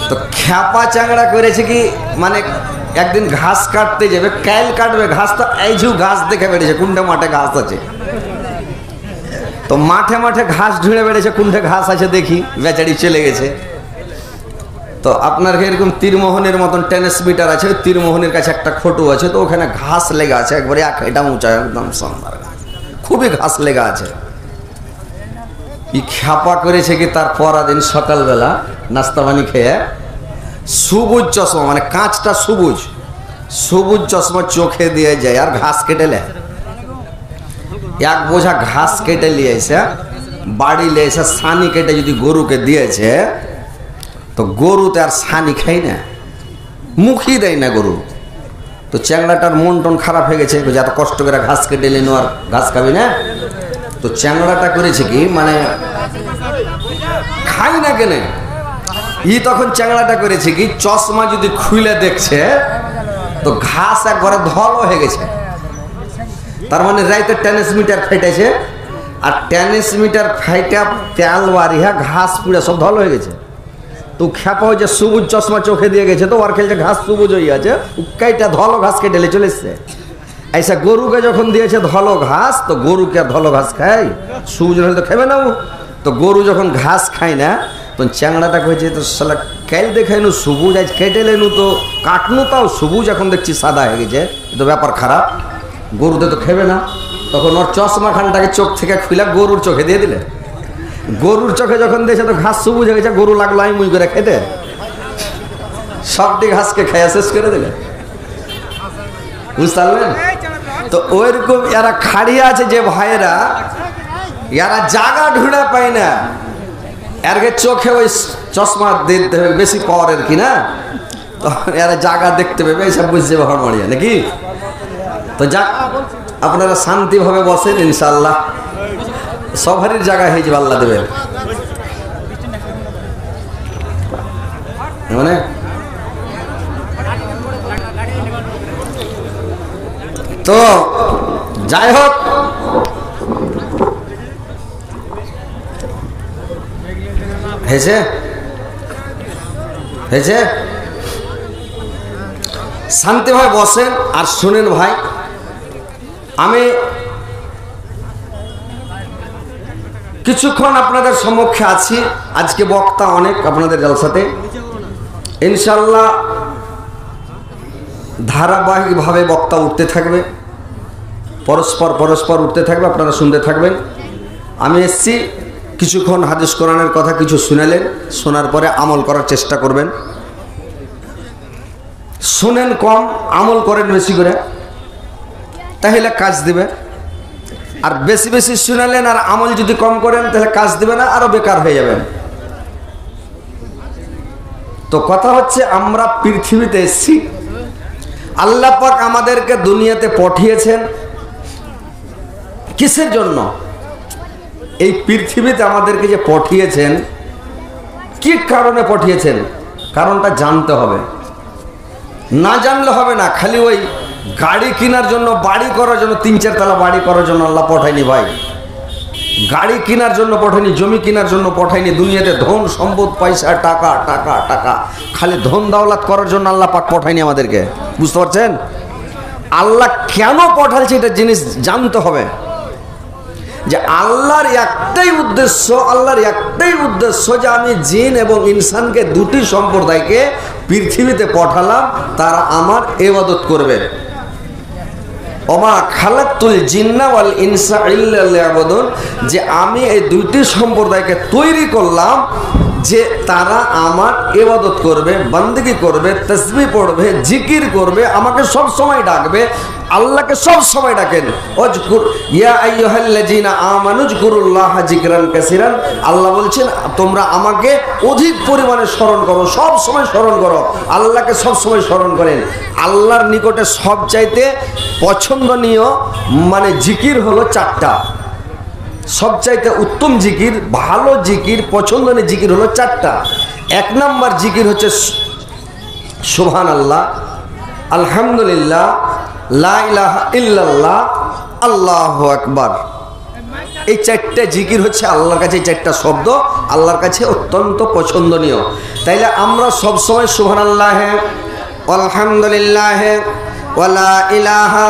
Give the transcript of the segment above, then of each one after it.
তো খ্যাপা চ্যাংড়া করেছে কি, মানে একদিন ঘাস কাটতে যাবে, কাইল কাটবে ঘাস, তো এই ঝু ঘাস দেখে বেড়েছে কোনটা মাঠে ঘাস আছে। তো মাঠে মাঠে ঘাস ঢুঁড়ে বেড়েছে, কোনটা ঘাস আছে দেখি, বেচারি চলে গেছে। তো আপনার এরকম তীরমোহনের মতন টেনিস মিটার আছে, তীরমোহনের কাছে একটা খটু আছে, তো ওখানে ঘাস লেগে আছে একবারে এটা উঁচা, একদম সামনে খুবই ঘাস লেগে আছে। খ্যাপা করেছে কি, তার পরাদিন সকালবেলা নাস্তা পানি খেয়ে সবুজ চশমা, মানে কাঁচটা সবুজ, সবুজ চশমা চোখে দিয়ে যায় আর ঘাস কেটে লে, এক বোঝা ঘাস কেটে নিয়ে এসে বাড়ি নিয়ে এসে সানি কেটে যদি গরুকে দিয়েছে, তো গরুতে আর সানি খাই না, মুখই দেয় না গরু। তো চ্যাংড়াটার মন টন খারাপ হয়ে গেছে, এত কষ্ট করে ঘাস কেটে নিল আর ঘাস খাবি না। তো চ্যাংড়াটা করেছে কি, মানে খাই না কেনে, তখন চ্যাংড়াটা করেছে কি, চশমা যদি খুলে দেখছে তো ঘাস একবারে ধল হয়ে গেছে। তার মানে রাইতে টেনিস মিটার ফেটেছে, আর টেনিস মিটার ফাইটা তেল বাড়িয়া ঘাস পুড়ে সব ধল হয়ে গেছে। তো খ্যাপা হয়েছে সবুজ চশমা চোখে দিয়ে গেছে, তো আর খেলছে ঘাস সবুজ হয়ে আছে, কাইটা ধলো ঘাস কেটে চলে এসছে। ऐसा গরু কে যখন দিয়েছে ধলো ঘাস, তো গরু কে ধলো ঘাস খায়, সবুজ হলে তো খাবে না। তো গরু যখন ঘাস খায় না, তো চ্যাংড়াটা কইছে তো শালা কাল দেখাইনু সবুজ, আজ কেটে লেনু তো কাটনু, তাও সবুজ, এখন দেখছি সাদা হয়ে গেছে, তো ব্যাপার খারাপ, গরুতে তো খাবে না। তখন ওর চশমা খানটাকে চোখ থেকে খুলে গরুর চোখে দিয়ে দিলে, গরুর চোখে যখন দিয়েছে তো ঘাস সবুজ হয়ে গেছে, গরু লাগলো আমি মুই করে খেতে, সবটি ঘাসকে খাইয়া শেষ করে দিলে, বুঝতে পারলেন? তো ওইরকম এরা খাড়িয়ে আছে যে ভাইয়েরা, এরা জায়গা ঢুঁড়া পায় না, এরকে চোখে ওই চশমা দিতে হবে বেশি পাওয়ারের কি না, তো এরা জায়গা দেখতে পাবে, এইসব বুঝছে ভরমারিয়া নাকি। তো যাক, আপনারা শান্তিভাবে বসেন, ইনশাআল্লাহ সবারই জায়গা হয়ে যাবে, আল্লাহ দেবে। মানে তো যাই হোক, হয়েছে হয়েছে, শান্তিভাবে বসেন আর শুনেন ভাই। আমি কিছুক্ষণ আপনাদের সম্মুখে আছি, আজকে বক্তা অনেক আপনাদের জলসাতে, ইনশাআল্লাহ ধারাবাহিকভাবে বক্তা উঠতে থাকবে, পরস্পর উঠতে থাকবে, আপনারা শুনতে থাকবেন। আমি এসছি কিছুক্ষণ হাদিস কোরআনের কথা কিছু শুনালেন, শোনার পরে আমল করার চেষ্টা করবেন। শুনেন কম, আমল করেন বেশি করে, তাহলে কাজ দিবে। আর বেশি বেশি শুনালেন আর আমল যদি কম করেন, তাহলে কাজ দিবে না, আরো বেকার হয়ে যাবেন। তো কথা হচ্ছে, আমরা পৃথিবীতে এসেছি, আল্লাহ পাক আমাদেরকে দুনিয়াতে পাঠিয়েছেন কিসের জন্য? এই পৃথিবীতে আমাদেরকে যে পাঠিয়েছেন, কি কারণে পাঠিয়েছেন, কারণটা জানতে হবে। না জানলে হবে না। খালি ওই গাড়ি কেনার জন্য, বাড়ি করার জন্য, 3-4 তলা বাড়ি করার জন্য আল্লাহ পাঠায়নি ভাই। গাড়ি কেনার জন্য পাঠায়নি, জমি কেনার জন্য পাঠায়নি। দুনিয়াতে ধন সম্পদ পয়সা টাকা টাকা টাকা, খালি ধন দৌলত করার জন্য আল্লাহ পাক পাঠায়নি আমাদেরকে। বুঝতে পারছেন? আল্লাহ কেন পাঠাচ্ছে এটা জিনিস জানতে হবে। যে আল্লাহর একটাই উদ্দেশ্য, যে আমি জিন এবং ইনসানকে, দুটি সম্প্রদায়কে পৃথিবীতে পাঠালাম, তারা আমার ইবাদত করবে। ওমা খালাকতুল জিন্না ওয়াল ইনসা ইল্লা লিয়াবুদুন, যে আমি এই দুইটি সম্প্রদায়কে তৈরি করলাম যে তারা আমার ইবাদত করবে, বান্দেগি করবে, তাসবিহ পড়বে, জিকির করবে, আমাকে সব সময় ডাকবে। আল্লাহকে সব সময় ডাকেন, ওয়াজকুর ইয়া আইয়ুহাল্লাযিনা আমানু যকুরুল্লাহা যিকরান কাসীরান। আল্লাহ বলছেন তোমরা আমাকে অধিক পরিমাণে স্মরণ করো, সব সময় স্মরণ করো, আল্লাহকে সব সময় স্মরণ করেন। আল্লাহর নিকটে সবচাইতে পছন্দনীয় মানে জিকির হলো 4টা। সবচাইতে উত্তম জিকির, ভালো জিকির, পছন্দনীয় জিকির হলো 4টা। 1 নম্বর জিকির হচ্ছে সুবহানাল্লাহ, আলহামদুলিল্লাহ, লা ইলাহা ইল্লাল্লাহ, আল্লাহু আকবার। এই চারটা জিকির হচ্ছে আল্লাহর কাছে, এই চারটা শব্দ আল্লাহর কাছে অত্যন্ত পছন্দনীয়। তাইলে আমরা সবসময় সুবহানাল্লাহ, আলহামদুলিল্লাহ, ওয়ালা ইলাহা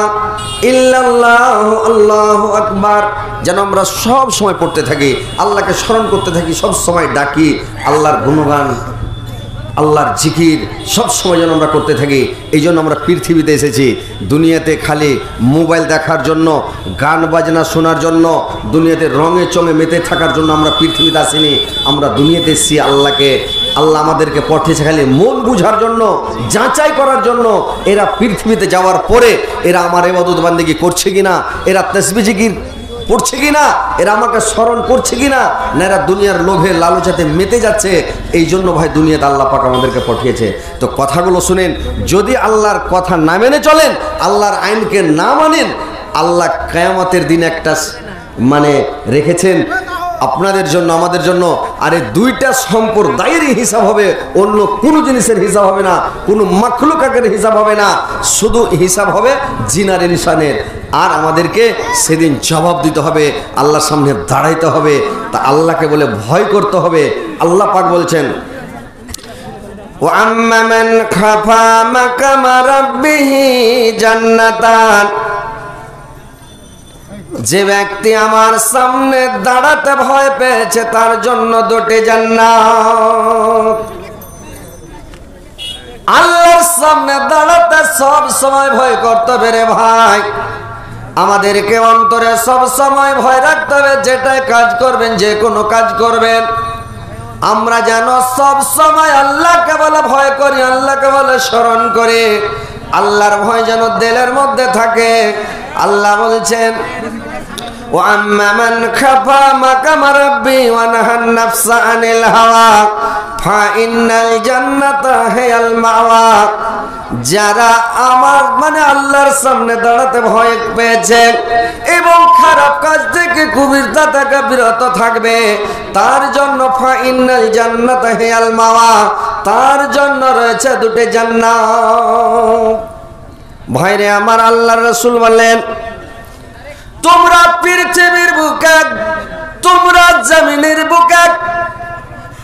ইল্লাল্লাহ, আল্লাহু আকবার যেন আমরা সব সময় পড়তে থাকি, আল্লাহকে স্মরণ করতে থাকি, সব সময় ডাকি, আল্লাহর গুণগান, আল্লাহর জিকির সব সময় যেন আমরা করতে থাকি। এই জন্য আমরা পৃথিবীতে এসেছি। দুনিয়াতে খালি মোবাইল দেখার জন্য, গান বাজনা শোনার জন্য, দুনিয়াতে রঙে চঙে মেতে থাকার জন্য আমরা পৃথিবীতে আসিনি। আমরা দুনিয়াতে এসেছি আল্লাহকে, আল্লাহ আমাদেরকে পাঠিয়েছে খালি মন বুঝার জন্য, যাচাই করার জন্য। এরা পৃথিবীতে যাওয়ার পরে এরা আমার ইবাদত বান্দেগি করছে কিনা, এরা তাসবিহ জিকির পড়ছে কিনা, এরা আমাকে স্মরণ করছে কিনা, না এরা দুনিয়ার লোভে লালচাতে মেতে যাচ্ছে। এই জন্য ভাই দুনিয়াতে আল্লাহ পাক আমাদেরকে পাঠিয়েছে। তো কথাগুলো শুনেন, যদি আল্লাহর কথা না মেনে চলেন, আল্লাহর আইনকে না মানেন, আল্লাহ কিয়ামতের দিন একটা মানে রেখেছেন আপনাদের জন্য, আমাদের জন্য। আর এই দুইটা সম্প্রদায়েরই হিসাব হবে, অন্য কোনো জিনিসের হিসাব হবে না, কোনো মাখলুকাতের হিসাব হবে না, শুধু হিসাব হবে জিনার ইনসানের। আর আমাদেরকে সেদিন জবাব দিতে হবে, আল্লাহর সামনে দাঁড়াইতে হবে। তা আল্লাহকে বলে ভয় করতে হবে। আল্লাহ পাক বলছেন, ওয়া আম্মা মান খাফা মাকামা রাব্বিহি জান্নাতান, যে ব্যক্তি আমার সামনে দাঁড়াতে ভয় পেয়েছে তার জন্য দুটি জান্নাত। আল্লাহর সামনে দাঁড়াতে সব সময় ভয় করতে হবে রে ভাই। আমাদেরকে অন্তরে সব সময় ভয় রাখতে হবে, যেটাই কাজ করবেন, যে কোনো কাজ করবেন, আমরা যেন সব সময় আল্লাহকে বলে ভয় করি, আল্লাহকে বলে স্মরণ করি, আল্লাহর ভয় যেন দিলের মধ্যে থাকে। আল্লাহ বলছেন, وَأَمَّا مَنْ خَافَ مَقَامَ رَبِّهِ وَنَهَى النَّفْسَ عَنِ الْهَوَى فَإِنَّ الْجَنَّةَ هِيَ الْمَأْوَى। যারা আমার মানে আল্লাহর সামনে দাঁড়াতে ভয় পেয়েছে এবং খারাপ কাজ থেকে কুবিরতা থেকে বিরত থাকবে, তার জন্য ফাইনাল জান্নাত হিয়াল মাওয়া, তার জন্য রয়েছে দুটি জান্নাত। ভাইরে আমার, আল্লাহর রাসূল বলেন, তোমরা পৃথিবীর বুকে, তোমরা জমিনের বুকে,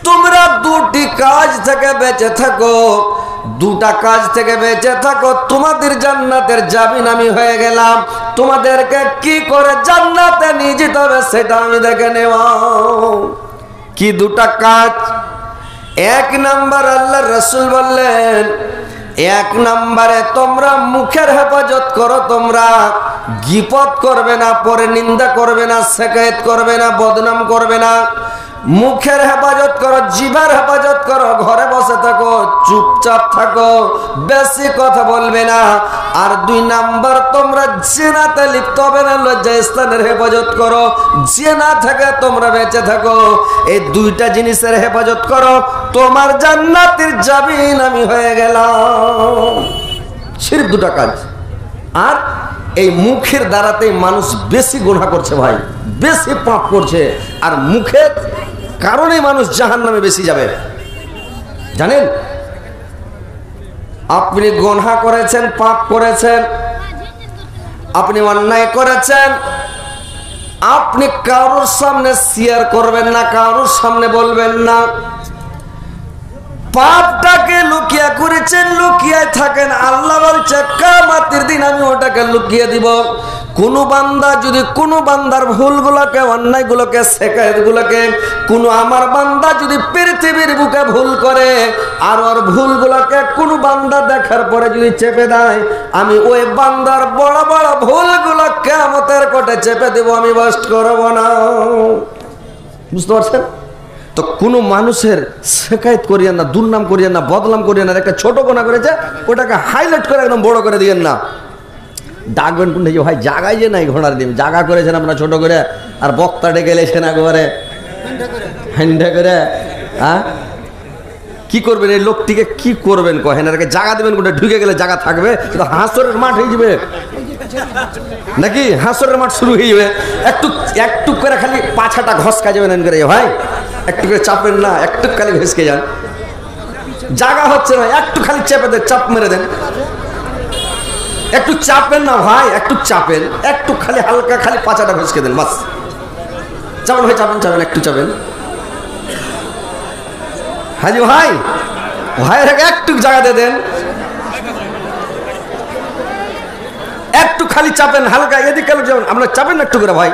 তোমরা দুটি কাজ থেকে বেঁচে থাকো, দুটা কাজ থেকে বেঁচে থাকো, তোমাদের জান্নাতের জামিন আমি হয়ে গেলাম। তোমাদেরকে কি করে জান্নাতে নিয়ে যেতে হবে সেটা আমি দেখে নেব। কি দুটা কাজ? এক নাম্বার, আল্লাহর রাসূল বললেন, এক নম্বরে তোমরা মুখের হেফাজত করো, তোমরা গীবত করবে না, পরে নিন্দা করবে না, শিকায়ত করবে না, বদনাম করবে না। মুখের হেফাজত করো, জিহ্বার হেফাজত করো, ঘরে বসে থাকো, চুপচাপ থাকো, বেশি কথা বলবে না। আর দুই নাম্বার, তোমরা জিনাতে লিপ্ত হবে না, লজ্জাস্থানের হেফাজত করো, জিনা থেকে তোমরা বেঁচে থাকো। এই দুইটা জিনিসের হেফাজত করো, তোমার জান্নাতের জামিন আমি হয়ে গেলাম। সির্ফ দুটা কাজ। আর এই মুখের দ্বারাতেই মানুষ বেশি গুনাহ করছে ভাই, বেশি পাপ করছে। আর মুখের কারণে মানুষ জাহান্নামে বেশি যাবে। জানেন, আপনি গুনাহ করেছেন, পাপ করেছেন, আপনি অন্যায় করেছেন, আপনি কারোর সামনে শেয়ার করবেন না, কারোর সামনে বলবেন না। পাপটাকে লুকিয়ে করেছেন, লুকিয়ে থাকেন। আল্লাহ বলছে কিয়ামতের দিন আমি ওটাকে লুকিয়ে দিব। কোন বান্দা যদি কোন বান্দার ভুলগুলোকে, অন্যায়গুলোকে, শিকায়তগুলোকে, কোন আমার বান্দা যদি পৃথিবীর বুকে ভুল করে আর ওর ভুলগুলোকে কোন বান্দা দেখার পরে যদি চেপে দেয়, আমি ওই বান্দার বড় বড় ভুলগুলো কিয়ামতের কোটে চেপে দেব, আমি বাস্ট করব না। বুঝতে পারছেন? তো কোনো মানুষের শিকায়ত করিয়েন না, দুর্নাম করিয়েন না, বদনাম করিয়েন না। একটা ছোট গোনা করেছে, ওটাকে হাইলাইট করে একদম বড় করে দিয়েন না। ডাকবেন কোন ভাই, জায়গায় যে নাই ঘোড়ার ডিম, জায়গা করেছেন আপনারা ছোট করে, আর বক্তা ডেকে এলেছেন একবারে হ্যান্ডা করে। হ্যাঁ, কি করবেন এই লোকটিকে? কি করবেন কহেন? আর জায়গা দেবেন কোনটা? ঢুকে গেলে জায়গা থাকবে? হাঁসরের মাঠ হয়ে যাবে নাকি? হাঁসরের মাঠ শুরু হয়ে যাবে। একটু একটু করে খালি পাছাটা ঘসকা যাবেন করে, ভাই একটু করে চাপেন না, একটু খালি ঘেসকে যান। জায়গা হচ্ছে না, একটু খালি চেপে দেন, চাপ মেরে দেন। একটু চাপেন না ভাই, একটু চাপেন, একটু খালি হালকা খালি পাছাটা ঘেসকে দেন, বাস। চাবেন ভাই, চাবেন চাবেন, একটু চাবেন। হাজি ভাই, ভাইয়ের একটু জায়গা দিয়ে দেন, একটু খালি চাপেন, হালকা এদিকে যাবেন, আমরা চাপেন একটু করে ভাই।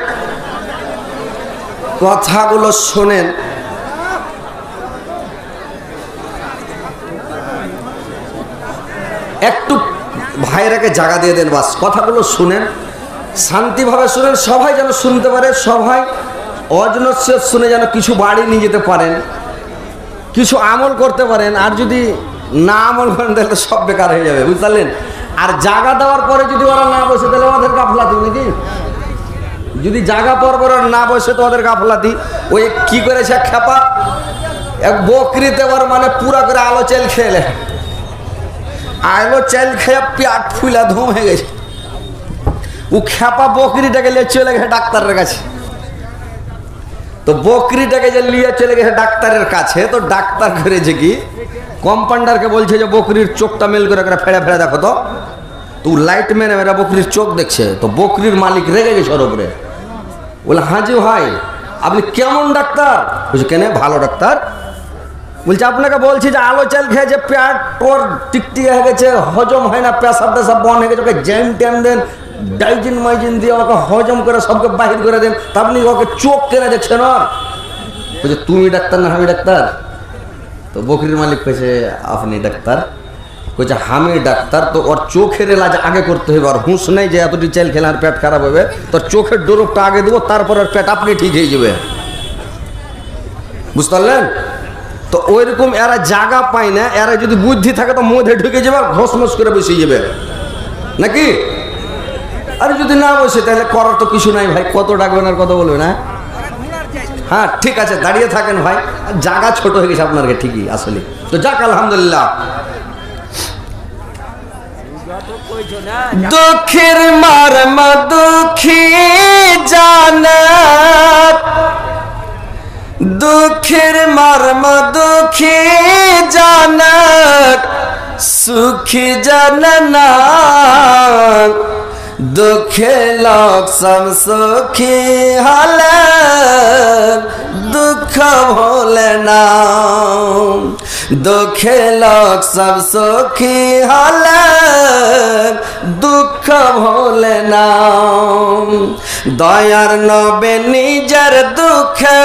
কথাগুলো শোনেন, একটু ভাইরাকে জায়গা দিয়ে দেন, বাস কথাগুলো শুনেন, শান্তিভাবে শুনেন, সবাই যেন শুনতে পারে, সবাই অজনস্যত শুনে যেন কিছু বাড়ি নিয়ে যেতে পারেন, কিছু আমল করতে পারেন। আর যদি না আমল করেন তাহলে সব বেকার হয়ে যাবে, বুঝতে। আর জায়গা দেওয়ার পরে যদি ওরা না বসে তাহলে ওদের গাফলাতি নাকি, যদি জায়গা পর পর না বসে তো ওদের গাফলাতি। ওই কি করেছে খেপা, এক বকরিতে ওর মানে পুরা করে আলো চাল খেলে, আলো চাল খেয়ে পেট ফুলা ধুম হয়ে গেছে। ও খেপা বকরিটাকে নিয়ে চলে গেছে ডাক্তারের কাছে। তো বকরিটাকে যে নিয়ে চলে গেছে ডাক্তারের কাছে, তো ডাক্তার করেছে কি, কম্পাউন্ডারকে বলছে যে বকরির চোখটা মেল করে ফেড়ে ফেড়ে দেখো তো। তো লাইট মেনে মেরা বকরির চোখ দেখছে। তো বকরির মালিক রেগে গেছে ওর উপরে, বলে হাজি ভাই আপনি কেমন ডাক্তার? বলছে কেন, ভালো ডাক্তার। বলছে আপনাকে বলছি যে আলো চাল খেয়েছে, পেট ওর টিকটিক হয়ে গেছে, হজম হয় না, পেশাব টেশাব বন্ধ হয়ে গেছে, ওকে জ্যাম ট্যাম দেন, ডাইজিন মাইজিন দিয়ে ওকে হজম করে সবকে বাহির করে দেন, তা আপনি ওকে চোখ কেনে দেখছেন। ওর বলছে তুমি ডাক্তার না আমি ডাক্তার? তো বকরির মালিক কইছে আপনি ডাক্তার? কইছে আমি ডাক্তার। তো ওর চোখের এলাজ আগে করতে হবে, আর হুঁশ নেই যে এতটি চাল খেলে আর পেট খারাপ হবে, তোর চোখের ডোরপটা আগে দেবো, তারপর ওর পেট আপনি ঠিক হয়ে যাবে, বুঝতে পারলেন? তো ওইরকম এরা জায়গা পায় না, এরা যদি বুদ্ধি থাকে তো মধ্যে ঢুকে যাবে, ঘষমস করে বসে যাবে নাকি। আর যদি না বসে তাহলে করার তো কিছু নাই ভাই, কত ডাকবেন আর কত বলবেন। হ্যাঁ ঠিক আছে, দাঁড়িয়ে থাকেন ভাই, জায়গা ছোট হয়ে গেছে আপনার ঠিকই আসলে। তো যাক আলহামদুলিল্লাহ। দুঃখের মর্ম দুঃখী জানাত, দুঃখের মর্ম দুঃখী জানাত, সুখী জানা দুঃখে লোক সব সুখী হলে দুঃখ ভোলে না, দুঃখে লোক সব সুখী হলে দুঃখ ভোলে না। দয়ার নবে নিজের দুঃখে,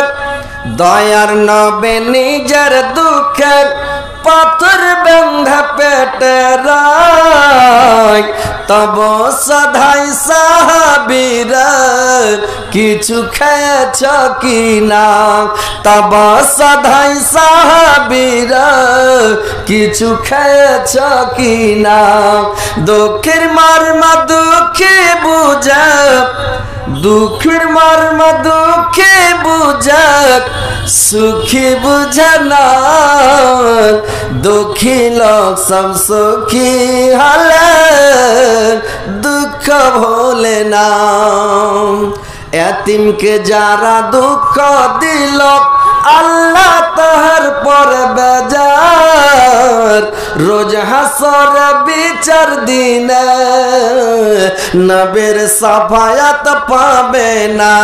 দয়ার নবে নিজের দুঃখে পাথর বেঁধে পেটে রাখ, তব সদাই সাহাবীরা কিছু খেয়েছ কি না, তব সদাই সাহাবীরা কিছু খেয়েছ কি না। দুঃখের মর্ম দুঃখে বুঝা, দুঃখের মর্ম দুঃখে বুঝা, সুখী বুঝে না, দুঃখী লোক সব সুখী হলে দুঃখ ভোলে না। এতিমকে যারা দুঃখ দিল আল্লাহ তাহার পর বেজার, রোজ হাসর বিচার দিনে নবের সাফায়াত পাবে না।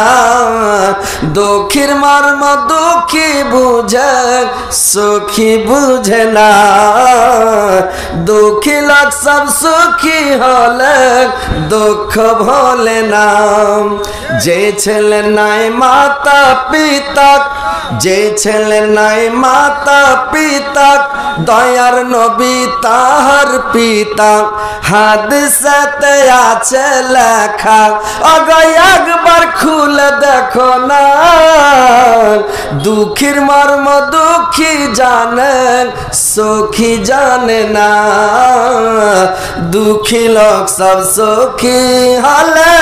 দুঃখীর মর্ম দুঃখী বুঝে, সুখী বুঝে না, দুঃখী লোক সব সুখী হলে দুঃখ ভোলে না। যে ছেলে নাই মাতা পিতা, যে ছেলে নাই মাতা পিতা, দয়ার নবী তাহার পিতা, হাদিসেতে আছে লেখা, আগে একবার খুলে দেখো না। দুঃখীর মর্ম দুঃখী জানে, সুখী জানে না, দুঃখী লোক সব সুখী হলে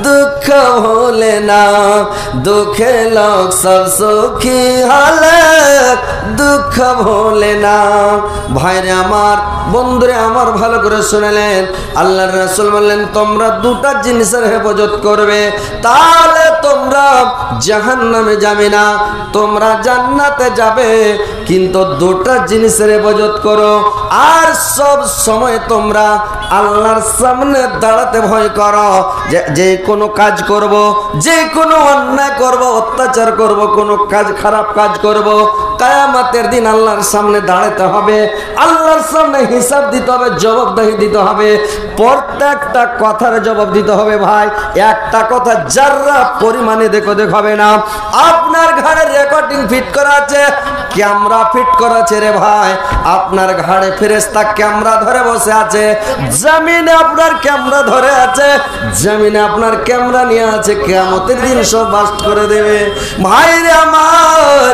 দুঃখ ভোলে না, দুঃখী লোক সব সুখী হলে দুঃখ রক্ষা ভোলে না। ভাইরে আমার, বন্ধুরে আমার, ভালো করে শুনলেন। আল্লাহর রাসূল বললেন তোমরা দুটা জিনিসের হেফাজত করবে, তাহলে তোমরা জাহান্নামে যাবে না, তোমরা জান্নাতে যাবে। কিন্তু দুটা জিনিসের হেফাজত করো, আর সব সময় তোমরা আল্লাহর সামনে দাঁড়াতে ভয় করো। যে কোনো কাজ করব, যে কোনো অন্যায় করব, অত্যাচার করব, কোনো কাজ খারাপ কাজ করব, কিয়ামতের দিন আল্লাহর সামনে দাঁড়াতে হবে, আল্লাহর সামনে হিসাব দিতে হবে, জবাবদিহি দিতে হবে। প্রত্যেকটা কথার জবাব দিতে হবে ভাই। একটা কথা যারা পরিমাণে দেখো হবে না। আপনার ঘাড়ে রেকর্ডিং ফিট করা আছে, ক্যামেরা ফিট করা আছে রে ভাই। আপনার ঘাড়ে ফেরেশতা ক্যামেরা ধরে বসে আছে, জমিনে আপনার ক্যামেরা ধরে আছে, জমিনে আপনার ক্যামেরা নিয়ে আছে। কিয়ামতের দিন সব বাস্ট করে দেবে ভাইরে আমার।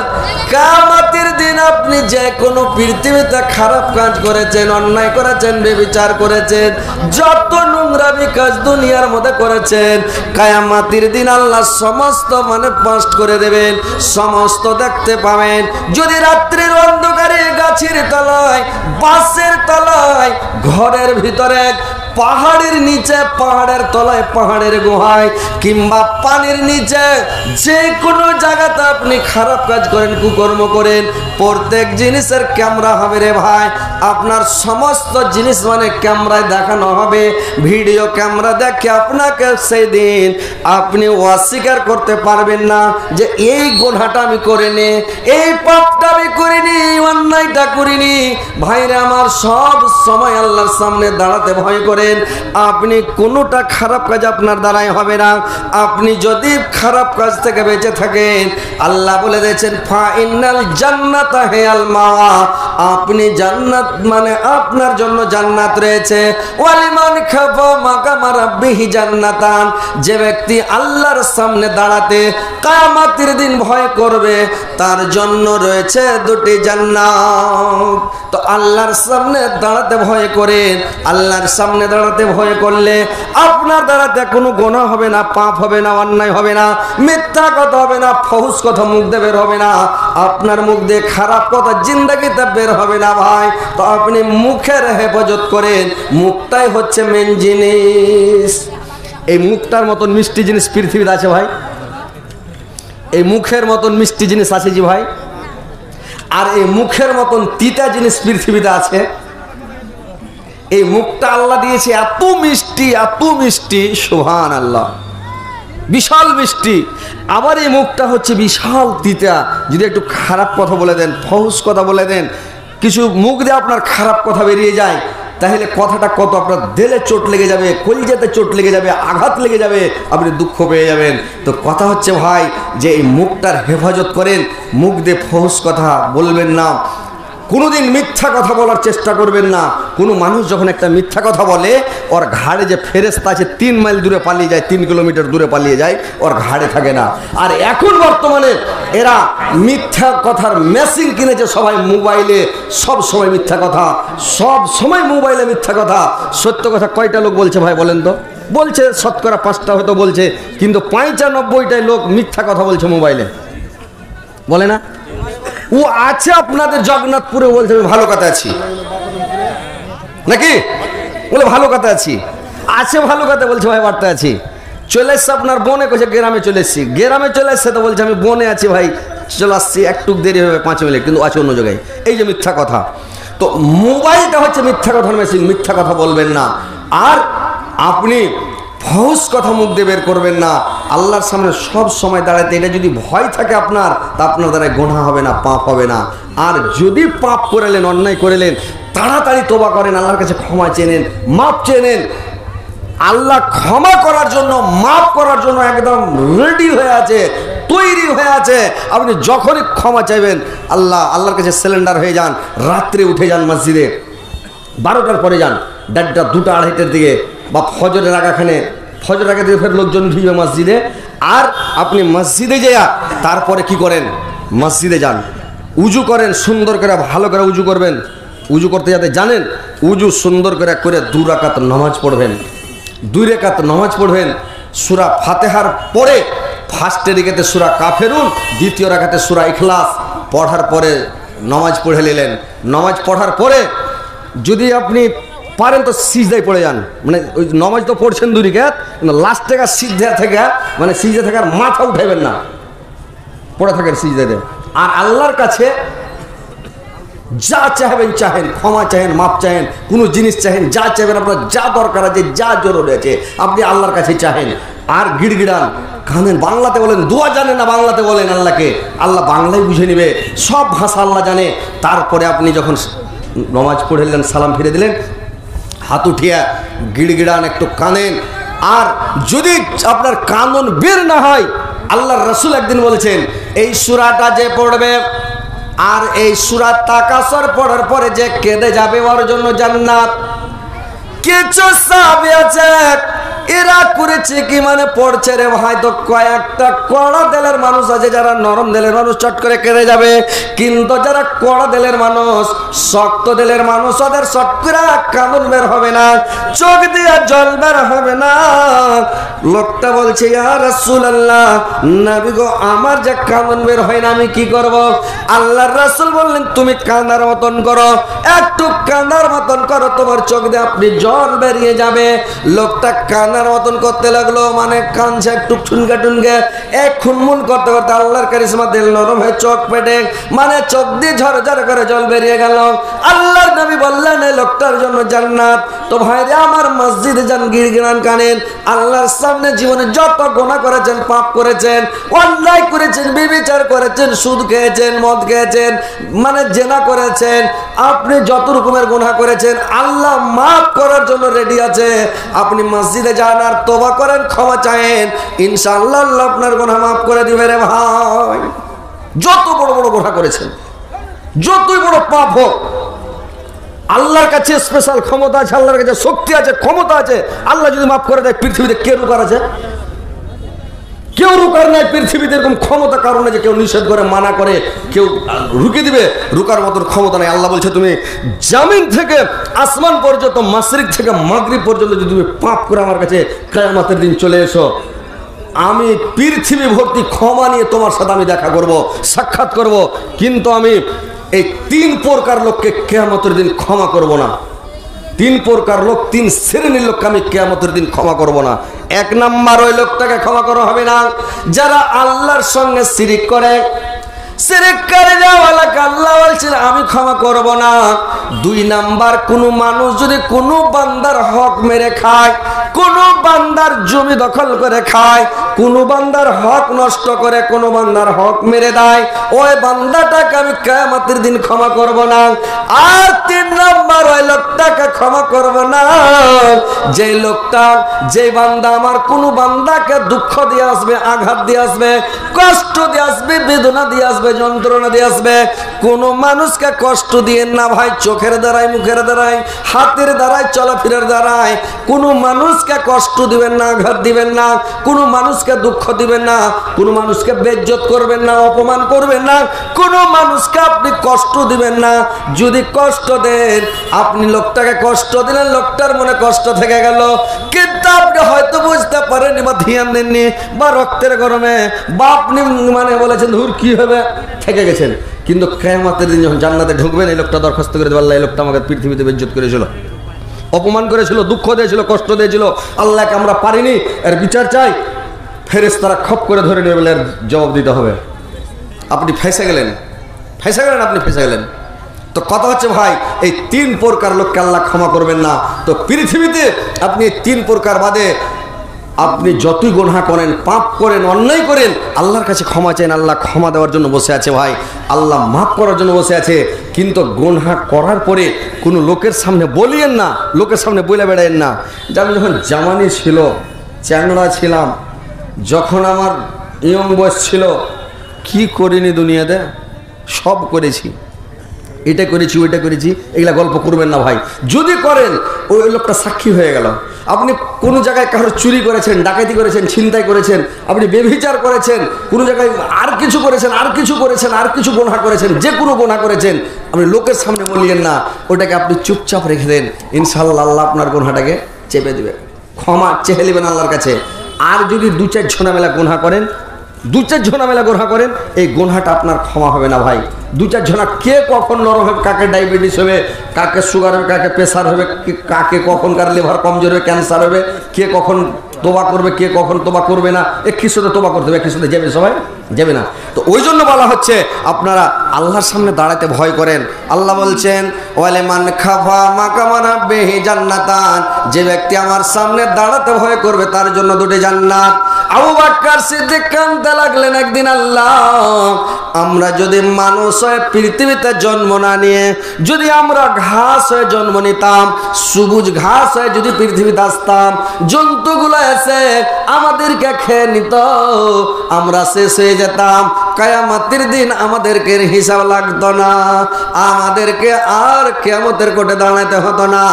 কিয়ামতের দিন আপনি যে কোনো পৃথিবীতে খারাপ কাজ করেছেন, অন্যায় করেছেন, ব্যভিচার করেছেন, যত নোংরামি কাজ দুনিয়ার মধ্যে করেছেন, কিয়ামতের দিন আল্লাহ সমস্ত বাস্ট করে দেবেন, সমস্ত দেখতে পাবেন। যদি রাত্রির অন্ধকারে গাছের তলায়, বাসের তলায়, ঘরের ভিতরে, পাহাড়ের নিচে, পাহাড়ের তলায়, পাহাড়ের গুহায়, কিংবা পানির নিচে, যে কোনো জায়গাতে আপনি খারাপ কাজ করেন, কুকর্ম করেন, প্রত্যেক জিনিসের ক্যামেরা হবে রে ভাই। আপনার সমস্ত জিনিস ক্যামেরায় দেখানো হবে, ভিডিও ক্যামেরা দেখে আপনাকে সেই দিন আপনি অস্বীকার করতে পারবেন না যে এই গুনাহটা আমি করিনি, এই পাপটা আমি করিনি, এই অন্যায়টা করিনি। ভাইরা আমার, সব সময় আল্লাহর সামনে দাঁড়াতে ভয় করে। আপনি কোনোটা খারাপ কাজ আপনার দ্বারাই হবে না। আপনি যদি খারাপ কাজ থেকে বেঁচে থাকেন, আল্লাহ বলে দিয়েছেন ফা ইন্নাল জান্নাতা হিয়াল মাওয়া, আপনি জান্নাত আপনার জন্য জান্নাত রয়েছে। ওয়ালিমান খাফা মাকামা রাব্বিহি জান্নাতান, যে ব্যক্তি আল্লাহর সামনে দাঁড়াতে কিয়ামতের দিন ভয় করবে, তার জন্য রয়েছে দুটি জান্নাত। তো আল্লাহর সামনে দাঁড়াতে ভয় করেন। আল্লাহর সামনে দাঁড়াতে ভয় করলে আপনার দাঁড়াতে কোনো গুনাহ হবে না, পাপ হবে না, অন্যায় হবে না, মিথ্যা কথা হবে না, ফহুশ কথা মুখ দিয়ে বের হবে না, আপনার মুখ দিয়ে খারাপ কথা জিন্দেগিতে বের হবে না ভাই। তো আপনি মুখের হেফাজত করেন, মুখটাই হচ্ছে মেন জিনিস। এই মুখটার মতন মিষ্টি জিনিস পৃথিবীতে আছে ভাই? এই মুখের মতন মিষ্টি জিনিস আছে জি ভাই? আর এই মুখের মতন তিতা জিনিস পৃথিবীতে আছে? এই মুখটা আল্লাহ দিয়েছে এত মিষ্টি, এত মিষ্টি, সুবহানাল্লাহ, বিশাল মিষ্টি। আবার এই মুখটা হচ্ছে বিশাল তিতা। যদি একটু খারাপ কথা বলে দেন, ফহুশ কথা বলে দেন, কিছু মুখ দিয়ে আপনার খারাপ কথা বেরিয়ে যায়, তাহলে কথাটা কত আপনার দিলে চোট লেগে যাবে, কলিজাতে চোট লেগে যাবে, আঘাত লেগে যাবে, আপনি দুঃখ পেয়ে যাবেন। তো কথা হচ্ছে ভাই যে এই মুখটার হেফাজত করেন, মুখ দিয়ে ফহুশ কথা বলবেন না, কোনোদিন মিথ্যা কথা বলার চেষ্টা করবেন না। কোনো মানুষ যখন একটা মিথ্যা কথা বলে, ওর ঘাড়ে যে ফেরেশতা আছে 3 মাইল দূরে পালিয়ে যায়, 3 কিলোমিটার দূরে পালিয়ে যায়, ওর ঘাড়ে থাকে না। আর এখন বর্তমানে এরা মিথ্যা কথার মেশিন কিনেছে, সবাই মোবাইলে সব সময় মিথ্যা কথা, সব সময় মোবাইলে মিথ্যা কথা। সত্য কথা কয়টা লোক বলছে ভাই বলেন তো? বলছে শতকরা 5টা হয়তো বলছে, কিন্তু 95টাই লোক মিথ্যা কথা বলছে মোবাইলে, বলে না? ও আছে আপনাদের জগন্নাথপুরে, বলছে আমি ভালো কথা আছি, নাকি বলে ভালো কথা আছি, আছে ভালো কথা বলছে ভাই, বার্তা আছি, চলে এসছে আপনার বনে, কইছে গ্রামে চলে এসছি, গ্রামে চলে এসছে তো বলছে আমি বনে আছি ভাই, চলে আসছি, একটু দেরি হবে 5 মিনিট, কিন্তু আছে অন্য জায়গায়। এই যে মিথ্যা কথা। তো মোবাইলটা হচ্ছে মিথ্যা কথার মেশিন, মিথ্যা কথা বলবেন না। আর আপনি ফহুশ কথা মুখ দিয়ে বের করবেন না। আল্লাহর সামনে সব সময় দাঁড়াতে, এটা যদি ভয় থাকে আপনার, তা আপনার দ্বারা গুনাহ হবে না, পাপ হবে না। আর যদি পাপ করেলেন, অন্যায় করেলেন, তাড়াতাড়ি তওবা করেন, আল্লাহর কাছে ক্ষমা চেয়ে, মাপ চেয়ে। আল্লাহ ক্ষমা করার জন্য, মাফ করার জন্য একদম রেডি হয়ে আছে, তৈরি হয়ে আছে। আপনি যখনই ক্ষমা চাইবেন, আল্লাহর কাছে সিলিন্ডার হয়ে যান। রাত্রে উঠে যান মসজিদে, 12টার পরে যান, 1:30, 2টা, 2:30টার দিকে, বা ফজরের আগাখানে, ফজর আগে দিয়ে ফের লোকজন ঢুকবে মসজিদে। আর আপনি মসজিদে যাইয়া তারপরে কি করেন, মসজিদে যান, উজু করেন, সুন্দর করে ভালো করে উজু করবেন। উজু করতে যাতে জানেন, উজু সুন্দর করে 2 রাকাত নামাজ পড়বেন, 2 রাকাত নামাজ পড়বেন। সূরা ফাতিহার পরে ফার্স্টের দিকেতে সূরা কাফেরুন, দ্বিতীয় রাকাতে সূরা ইখলাস পড়ার পরে নামাজ পড়ে নিলেন, নামাজ পড়ার পরে যদি আপনি পারেন তো সিজদায় পড়ে যান, মানে ওই নামাজ তো পড়ছেন দুই রাকাত, লাস্ট থেকে সিজদা থেকে মানে সিজদা থেকে আর মাথা উঠাইবেন না, পড়ে থাকেন সিজদাতে। আর আল্লাহর কাছে যা চাইবেন, চাহেন ক্ষমা চাহেন, মাপ চাহেন, কোনো জিনিস চাহেন, যা চাইবেন আপনার যা দরকার আছে, যা জরুরি আছে আপনি আল্লাহর কাছে চাহেন। আর গিড়গিড়ান কানেন, বাংলাতে বলেন, দোয়া জানেন না বাংলাতে বলেন আল্লাহকে, আল্লাহ বাংলায় বুঝে নেবে, সব ভাষা আল্লাহ জানে। তারপরে আপনি যখন নামাজ পড়লেন, সালাম ফিরে দিলেন, হাত উঠিয়া গিড়গিড়ান, একটু কানেন। আর যদি আপনার কানন বের না হয়, আল্লাহর রাসূল একদিন বলেছেন এই সূরাটা যে পড়বে আর এই সূরা তাকাসুর পড়ার পরে যে কেঁদে যাবে ওর জন্য জান্নাত। কিছু সাহাবী আছে এরা করেছে কি, মানে পড়ছে রে ভাই, তো কয়েকটা কড়া দিলের মানুষ আছে যারা নরম দিলের মানুষ চট করে কেঁদে যাবে, কিন্তু যারা কড়া দিলের মানুষ, শক্ত দিলের মানুষ, ওদের চট করে কানন বের হবে না, চোখ দিয়ে জল বের হবে না। লোকটা বলছে ইয়া রাসূলুল্লাহ, নবী গো আমার যে কানন বের হয় না আমি কি করব? আল্লাহর রাসূল বললেন তুমি কান্নার মতন করো, একটু কান্নার মতন করো, তোমার চোখ দিয়ে আপনি জল বেরিয়ে যাবে। লোকটা কান্নার মতন করতে লাগলো, মানে কানছে একটু ঠুনকে ঠুনকে, এক খুনমুন করতে করতে আল্লাহর কারিশমা দিল নরম হয়ে চোখ পেটে, মানে চোখ দিয়ে ঝরঝর করে জল বেরিয়ে গেল। আল্লাহর নবী বললেন এই লোকটার জন্য জান্নাত। তো ভাইরে আমার, মসজিদে যান, গিড়গিড়ান কানেন, আল্লাহর সামনে জীবনে যত গুনাহ করেছেন, পাপ করেছেন, অন্যায় করেছেন, ব্যভিচার করেছেন, সুদ খেয়েছেন, মদ খেয়েছেন, মানে জেনা করেছেন, আপনি যত রকমের গুনাহ করেছেন আল্লাহ মাফ করার জন্য রেডি আছে। আপনি মসজিদে যান আর তওবা করেন, ক্ষমা চাহেন, ইনশাআল্লাহ আল্লাহ আপনার গুনাহ মাফ করে দিবে রে ভাই। যত বড় বড় গুনাহ করেছেন, যতই বড় পাপ হোক, আল্লাহর কাছে স্পেশাল ক্ষমতা আছে, আল্লাহর কাছে শক্তি আছে, ক্ষমতা আছে। আল্লাহ যদি মাফ করে দেয়, পৃথিবীতে কে রুকার আছে? কেউ রুকার নাই পৃথিবীতে, এরকম ক্ষমতা কারণে যে কেউ নিষেধ করে, মানা করে, কেউ রুকে দিবে, রুকার মতন ক্ষমতা নাই। আল্লাহ বলছে তুমি জামিন থেকে আসমান পর্যন্ত, মাশরিক থেকে মাগরিব পর্যন্ত যদি তুমি পাপ করে আমার কাছে কিয়ামতের দিন চলে এসো, আমি পৃথিবী ভর্তি ক্ষমা নিয়ে তোমার সাথে আমি দেখা করব, সাক্ষাৎ করব, কিন্তু আমি এই তিন প্রকার লোককে কিয়ামতের দিন ক্ষমা করব না। তিন প্রকার লোক, তিন শ্রেণীর লোককে আমি কিয়ামতের দিন ক্ষমা করব না। এক নাম্বার, ওই লোকটাকে ক্ষমা করা হবে না যারা আল্লাহর সঙ্গে শিরিক করে। শিরিক করে যাওয়ালাকে আল্লাহ বলছেন আমি ক্ষমা করব না। দুই নাম্বার, কোনো মানুষ যদি কোনো বান্দার হক মেরে খায়, কোনো বান্দার জমি দখল করে খায়, কোনো বান্দার হক নষ্ট করে, কোনো বান্দার হক মেরে দেয়, ওই বান্দাটাকে আমি কিয়ামতের দিন ক্ষমা করব না। আর তিন নাম্বার, ওই লোকটাকে ক্ষমা করব না যে লোকটা, যে বান্দা আমার কোনো বান্দাকে দুঃখ দিয়ে আসবে, আঘাত দিয়ে আসবে, কষ্ট দিয়ে আসবে, বেদনা দিয়ে আসবে, যন্ত্রণা দিয়ে আসবে। কোন মানুষকে কষ্ট দিয়েন না ভাই, চোখের দ্বারাই, মুখের দ্বারাই, হাতের দ্বারাই, চলাফেরার দ্বারাই কোনো মানুষকে কষ্ট দিবেন না, আঘাত দিবেন না, কোনো মানুষকে দুঃখ দিবেন না, কোনো মানুষকে বেইজ্জত করবেন না, অপমান করবেন না, কোনো মানুষকে আপনি কষ্ট দিবেন না। যদি কষ্ট দেন, আপনি লোকটাকে কষ্ট দিলেন, লোকটার মনে কষ্ট থেকে গেল, কিন্তু আপনি হয়তো বুঝতে পারেননি বা ধ্যান দেননি, বা রক্তের গরমে বা আপনি মানে বলেছেন ধুর কি হবে, থেকে গেছেন। কিন্তু কিয়ামতের দিন যখন জান্নাতে ঢুকবেন, এই লোকটা দরখাস্ত করে দেবে, আল্লাহ এই লোকটা আমাকে পৃথিবীতে বেইজ্জত করেছিল, অপমান করেছিল, দুঃখ দিয়েছিল, কষ্ট দিয়েছিল, আল্লাহকে আমরা পারিনি, এর বিচার চাই। ফেরেশতারা খপ করে ধরে নেবে, বলে এর জবাব দিতে হবে। আপনি ফেঁসে গেলেন, ফেঁসে গেলেন, আপনি ফেঁসে গেলেন। তো কথা হচ্ছে ভাই, এই তিন প্রকার লোককে আল্লাহ ক্ষমা করবেন না। তো পৃথিবীতে আপনি তিন প্রকার বাদে আপনি যতই গুনাহ করেন, পাপ করেন, অন্যায় করেন, আল্লাহর কাছে ক্ষমা চান, আল্লাহ ক্ষমা দেওয়ার জন্য বসে আছে ভাই, আল্লাহ মাফ করার জন্য বসে আছে। কিন্তু গুনাহ করার পরে কোনো লোকের সামনে বলিয়েন না, লোকের সামনে বলে বেড়ায়েন না যে আমি যখন জামানি ছিল, চ্যাংড়া ছিলাম, যখন আমার ইয়ং বয়স ছিল, কি করিনি দুনিয়াতে, সব করেছি, এটা করেছি, ওইটা করেছি, এগুলা গল্প করবেন না ভাই। যদি করেন, ওই লোকটা সাক্ষী হয়ে গেল। আপনি কোনো জায়গায় কারোর চুরি করেছেন, ডাকাতি করেছেন, ছিনতাই করেছেন, আপনি ব্যভিচার করেছেন, কোনো জায়গায় আর কিছু করেছেন, আর কিছু করেছেন, আর কিছু গুনাহ করেছেন, যে কোনো গুনাহ করেছেন, আপনি লোকের সামনে বলিয়েন না, ওটাকে আপনি চুপচাপ রেখে দেন, ইনশাআল্লাহ আল্লাহ আপনার গুনাহটাকে চেপে দেবে, ক্ষমা চেয়ে নেবেন আল্লাহর কাছে। আর যদি দু চার ঝোনামেলা গুনাহ করেন, 2-4 জনা মেলা গোনা করেন, এই গোনাটা আপনার ক্ষমা হবে না ভাই। 2-4 জনা কে কখন নরম হবে, কাকে ডায়াবেটিস হবে, কাকে সুগার হবে, কাকে প্রেসার হবে, কাকে কখন কার লিভার কমজোর হবে, ক্যান্সার হবে, কে কখন তোবা করবে, কে কখন তোবা করবে না, একই সাথে তোবা করতে হবে, একই সাথে যাবে, সবাই যাবে না। তো ওই জন্য বলা হচ্ছে আপনারা আল্লাহর সামনে দাঁড়াতে ভয় করেন। আল্লাহ বলছেন ওয়ালিমান খাফা মাকামা রাব্বিহি জান্নাতান, যে ব্যক্তি আমার সামনে দাঁড়াতে ভয় করবে তার জন্য 2টি জান্নাত। আবু বকর সিদ্দিক কাঁদতে লাগলেন, একদিন আল্লাহ, আমরা যদি মানুষ হয়ে পৃথিবীতে জন্ম না নিয়ে যদি আমরা ঘাস হয়ে জন্ম নিতাম, সবুজ ঘাস হয়ে যদি পৃথিবীতে আসতাম, জন্তুগুলো এসে আমাদেরকে খেয়ে নিত, আমরা শেষ হয়ে যেতাম, কিয়ামতের দিন আমাদেরকে হিসাব লাগতো না, আমাদেরকে আর কিয়ামতের কোর্টে দাঁড়াতে হতো না।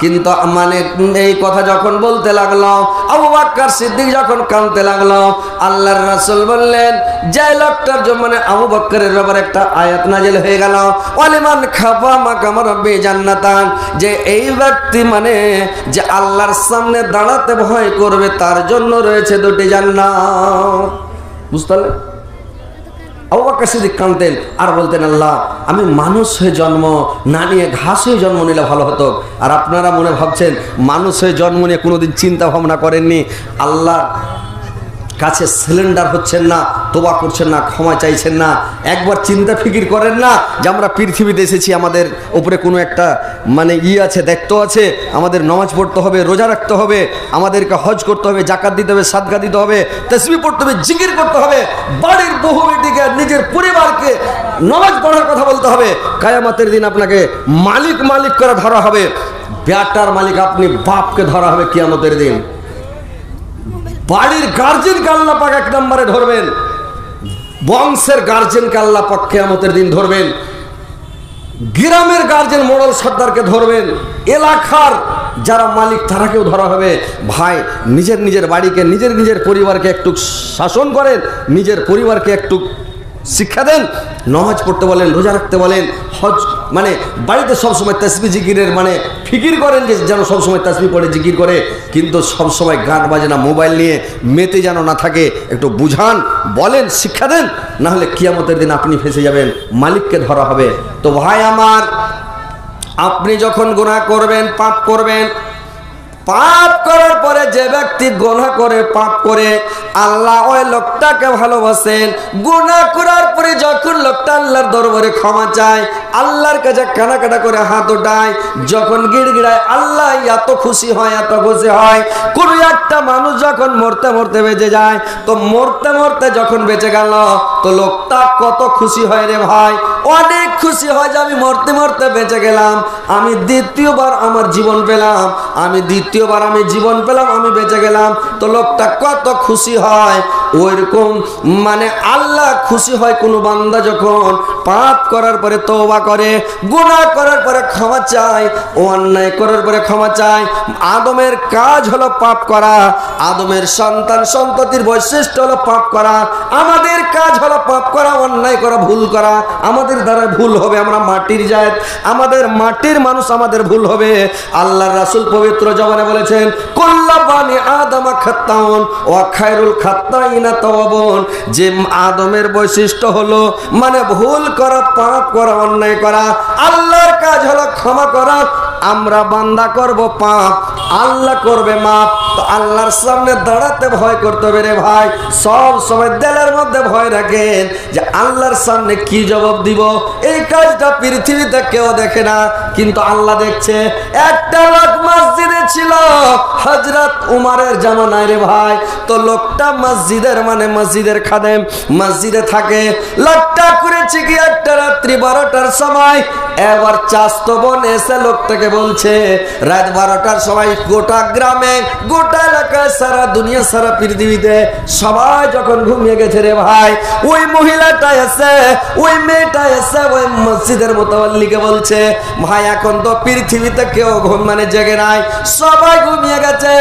কিন্তু মানে এই কথা যখন বলতে লাগলো, আবু বকর সিদ্দিক যখন কাঁদতে লাগলো, আল্লাহর রাসূল বললেন, যে লোকটার মানে আবু বকরের ব্যাপারে একটা আয়াত নাজিল হয়ে গেল, ওয়ালিমান খাফা মাকামা রাব্বিহি জান্নাতান, যে এই ব্যক্তি মানে যে আল্লাহর সামনে দাঁড়াতে ভয় করবে তার জন্য রয়েছে 2টি জান্নাত। বুঝতে পারলেন? আবু বকর সিদ্দিক কাঁদতেন আর বলতেন, আল্লাহ, আমি মানুষ হয়ে জন্ম না নিয়ে ঘাস হয়ে জন্ম নিলে ভালো হতো। আর আপনারা মনে ভাবছেন মানুষ হয়ে জন্ম নিয়ে কোনোদিন চিন্তা ভাবনা করেননি, আল্লাহ কাছে সিলিন্ডার হচ্ছেন না, তোবা করছেন না, ক্ষমা চাইছেন না, একবার চিন্তা ফিকির করেন না যে আমরা পৃথিবীতে এসেছি, আমাদের উপরে কোনো একটা মানে আছে, দায়িত্ব আছে, আমাদের নামাজ পড়তে হবে, রোজা রাখতে হবে, আমাদেরকে হজ করতে হবে, জাকাত দিতে হবে, সাদকা দিতে হবে, তাসবিহ পড়তে হবে, জিকির করতে হবে, বাড়ির বহু বেটিকে, নিজের পরিবারকে নামাজ পড়ার কথা বলতে হবে। কিয়ামতের দিন আপনাকে মালিক মালিক করে ধরা হবে, বেটার মালিক আপনি, বাপকে ধরা হবে কিয়ামতের দিন। বাড়ির গার্জেনকে আল্লাহ পাক 1 নম্বরে ধরবেন, বংশের গার্জেনকে আল্লাহ পাক কিয়ামতের দিন ধরবেন, গ্রামের গার্জেন মোড়ল সর্দারকে ধরবেন, এলাকার যারা মালিক তারাকেও ধরা হবে। ভাই, নিজের নিজের বাড়িকে, নিজের নিজের পরিবারকে একটু শাসন করেন, নিজের পরিবারকে একটু শিক্ষা দেন, নামাজ পড়তে বলেন, রোজা রাখতে বলেন, হজ মানে বাড়িতে সবসময় তাসবিহ জিকিরের মানে ফিকির করেন যে যেন সবসময় তাসবিহ পড়ে জিকির করে, কিন্তু সবসময় গান বাজনা মোবাইল নিয়ে মেতে যেন না থাকে। একটু বুঝান, বলেন, শিক্ষা দেন, না হলে কিয়ামতের দিন আপনি ফেঁসে যাবেন, মালিককে ধরা হবে। তো ভাই আমার, আপনি যখন গুনাহ করবেন, পাপ করবেন, পাপ করার পরে যে ব্যক্তি গুনাহ করে, পাপ করে, আল্লাহ ওই লোকটাকে ভালোবাসেন। গুনাহ করার পরে যখন লোকটা আল্লাহর দরবারে ক্ষমা চায়, আল্লাহর কাছে কানাকাটা করে হাত ওঠায়, যখন গিড়গিড়ায়, আল্লাহ এত খুশি হয়, এত খুশি হয়। কোন একটা মানুষ যখন মরতে মরতে বেঁচে যায়, তো মরতে মরতে যখন বেঁচে গেল, তো লোকটা কত খুশি হয় রে ভাই, অনেক খুশি হয় যে আমি মরতে মরতে বেঁচে গেলাম, আমি দ্বিতীয়বার আমার জীবন পেলাম, আমি দ্বিতীয়বার আমি জীবন পেলাম, আমি বেঁচে গেলাম। তো লোকটা কত খুশি হয়। ওইরকম মানে আল্লাহ খুশি হয় কোনো বান্দা যখন পাপ করার পরে তওবা করে, গুনাহ করার পরে ক্ষমা চায়, অন্যায় করার পরে ক্ষমা চায়। আদমের কাজ হলো পাপ করা, আদমের সন্তান সন্ততির বৈশিষ্ট্য হলো পাপ করা। আমাদের কাজ হলো পাপ করা, অন্যায় করা, ভুল করা। আমাদের দ্বারা ভুল হবে, আমরা মাটির জাত, আমাদের মাটির মানুষ, আমাদের ভুল হবে। আল্লাহর রাসূল পবিত্র জবানে বলেছেন, কুল্লু বানি আদম খাত্তাউন ওয়া খায়রুল খাত্তাইনা তাওয়াবুন, যে আদমের বৈশিষ্ট্য হলো মানে ভুল করা, পাপ করা, অন্যায় করা। আল্লাহর কাজ হলো ক্ষমা করা। আমরা বান্দা করব পাপ, আল্লাহ করবে মাপ। তো আল্লাহর সামনে দাঁড়াতে ভয় করতে হবে রে ভাই। সব সময় দিলের মধ্যে ভয় রাখেন যে আল্লাহর সামনে কি জবাব দিব। এই কাজটা পৃথিবীতে কেউ দেখে না, কিন্তু আল্লাহ দেখছে। একটা লোক মসজিদে ছিল হযরত উমরের জামানায় রে ভাই। তো লোকটা মসজিদের মানে মসজিদের খাদেম, মসজিদে থাকে। লোকটা করেছে কি, একটা রাত্রি 12টার সময় এবার চাস্তো বোন এসে লোকটাকে বলছে, রাত 12টার সময় গোটা গ্রামে, গোটা এলাকায়, সারা দুনিয়া, সারা পৃথিবীতে সবাই যখন ঘুমিয়ে গেছে রে ভাই, ওই মহিলাটা এসে, ওই মেয়েটা এসে ওই মসজিদের মুতাওয়াল্লিকে বলছে, ভাই এখন তো পৃথিবীতে কেউ মানে জেগে নাই, সবাই ঘুমিয়ে গেছে,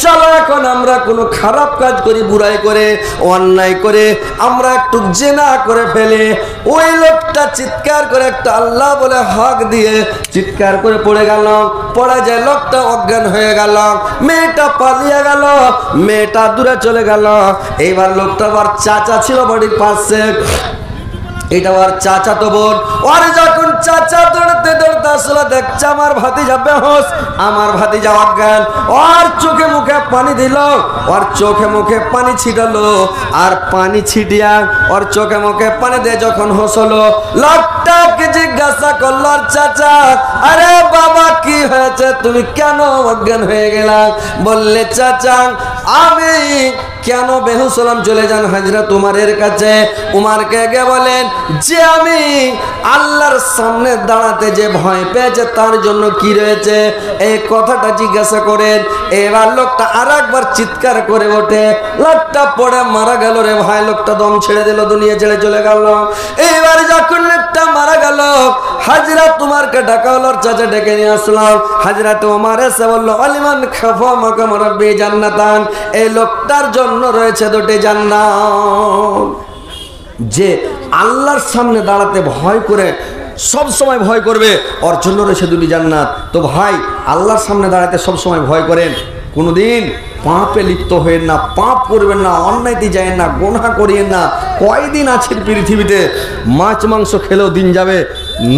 চলো এখন আমরা কোনো খারাপ কাজ করি, বুড়াই করে, অন্যায় করে আমরা একটু জেনা করে ফেলে। ওই লোকটা চিৎকার করে একটা আল্লাহ বলে হক দিয়ে চিৎকার করে পড়ে গেল, পড়ে যায় লোকটা অজ্ঞান হয়ে গেল, মেয়েটা পালিয়ে গেল, মেয়েটা দূরে চলে গেল। এইবার লোকটা আবার চাচা ছিল বাড়ির পাশে, এটা ওর চাচা তো বোন। ওর যখন চাচা দৌড়তে দৌড়তে আসলে দেখছে আমার ভাতিজা বেহুশ, আমার ভাতিজা অজ্ঞান, ওর চোখে মুখে পানি দিল, ওর চোখে মুখে পানি ছিটালো, আর পানি ছিটিয়া ওর চোখে মুখে পানি দিয়ে যখন হসলো, লোকটাকে জিজ্ঞাসা করলো আর চাচা, আরে বাবা কি হয়েছে, তুমি কেন অজ্ঞান হয়ে গেলা? বললে চাচা আমি কেন বেহুশ হলাম, চলে যান হযরত উমরের কাছে, উমরকে গে বলেন যে আমি আল্লাহর সামনে দাঁড়াতে যে ভয় পেয়েছে তার জন্য কি রয়েছে, এই কথাটা জিজ্ঞাসা করেন। এবার লোকটা আর একবার চিৎকার করে ওঠে, লোকটা পড়ে মারা গেল রে ভাই, লোকটা দম ছেড়ে দিল, দুনিয়া ছেড়ে চলে গেল। এবার যখন লোকটা মারা গেল, হযরত উমরকে ডাকা হলো, চাচা ডেকে নিয়ে আসলাম। হযরত উমর এসে বলল, আলিমান খাফা মাকাম রাব্বি জান্নাতান, এই লোকটার জন্য রয়েছে দুটি জান্নাত। যে আল্লাহর সামনে দাঁড়াতে ভয় করে, সব সময় ভয় করবে, ওর জন্য রয়েছে দুটি জান্নাত। তো ভাই আল্লাহর সামনে দাঁড়াতে সব সময় ভয় করেন, কোনোদিন পাপে লিপ্ত হয়েন না, পাপ করবেন না, অন্যায়তে যায়েন না, গোনা করিয়েন না। কয়দিন আছেন পৃথিবীতে, মাছ মাংস খেলেও দিন যাবে,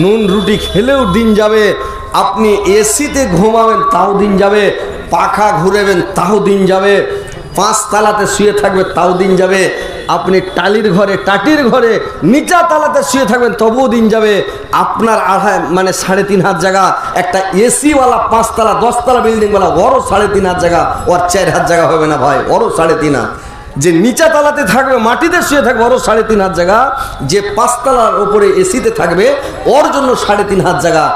নুন রুটি খেলেও দিন যাবে, আপনি এসিতে ঘুমাবেন তাও দিন যাবে, পাখা ঘুরেবেন তাও দিন যাবে, 5 তালাতে শুয়ে থাকবে তাও দিন যাবে, আপনি টালির ঘরে টাটির ঘরে নিচা তালাতে শুয়ে থাকবেন তবুও দিন যাবে। আপনার মানে 3.5 হাত জায়গা, একটা এসিওয়ালা 5 তালা 10 তালা বিল্ডিংওয়ালা ওরও 3.5 হাত জায়গা, ওর 4 হাত জায়গা হবে না ভাই, ওরও 3.5 হাত। যে নিচা তালাতে থাকবে, মাটিতে শুয়ে থাকবে, ওরও 3.5 হাত জায়গা। যে 5 তালার উপরে এসিতে থাকবে ওর জন্য 3.5 হাত জায়গা।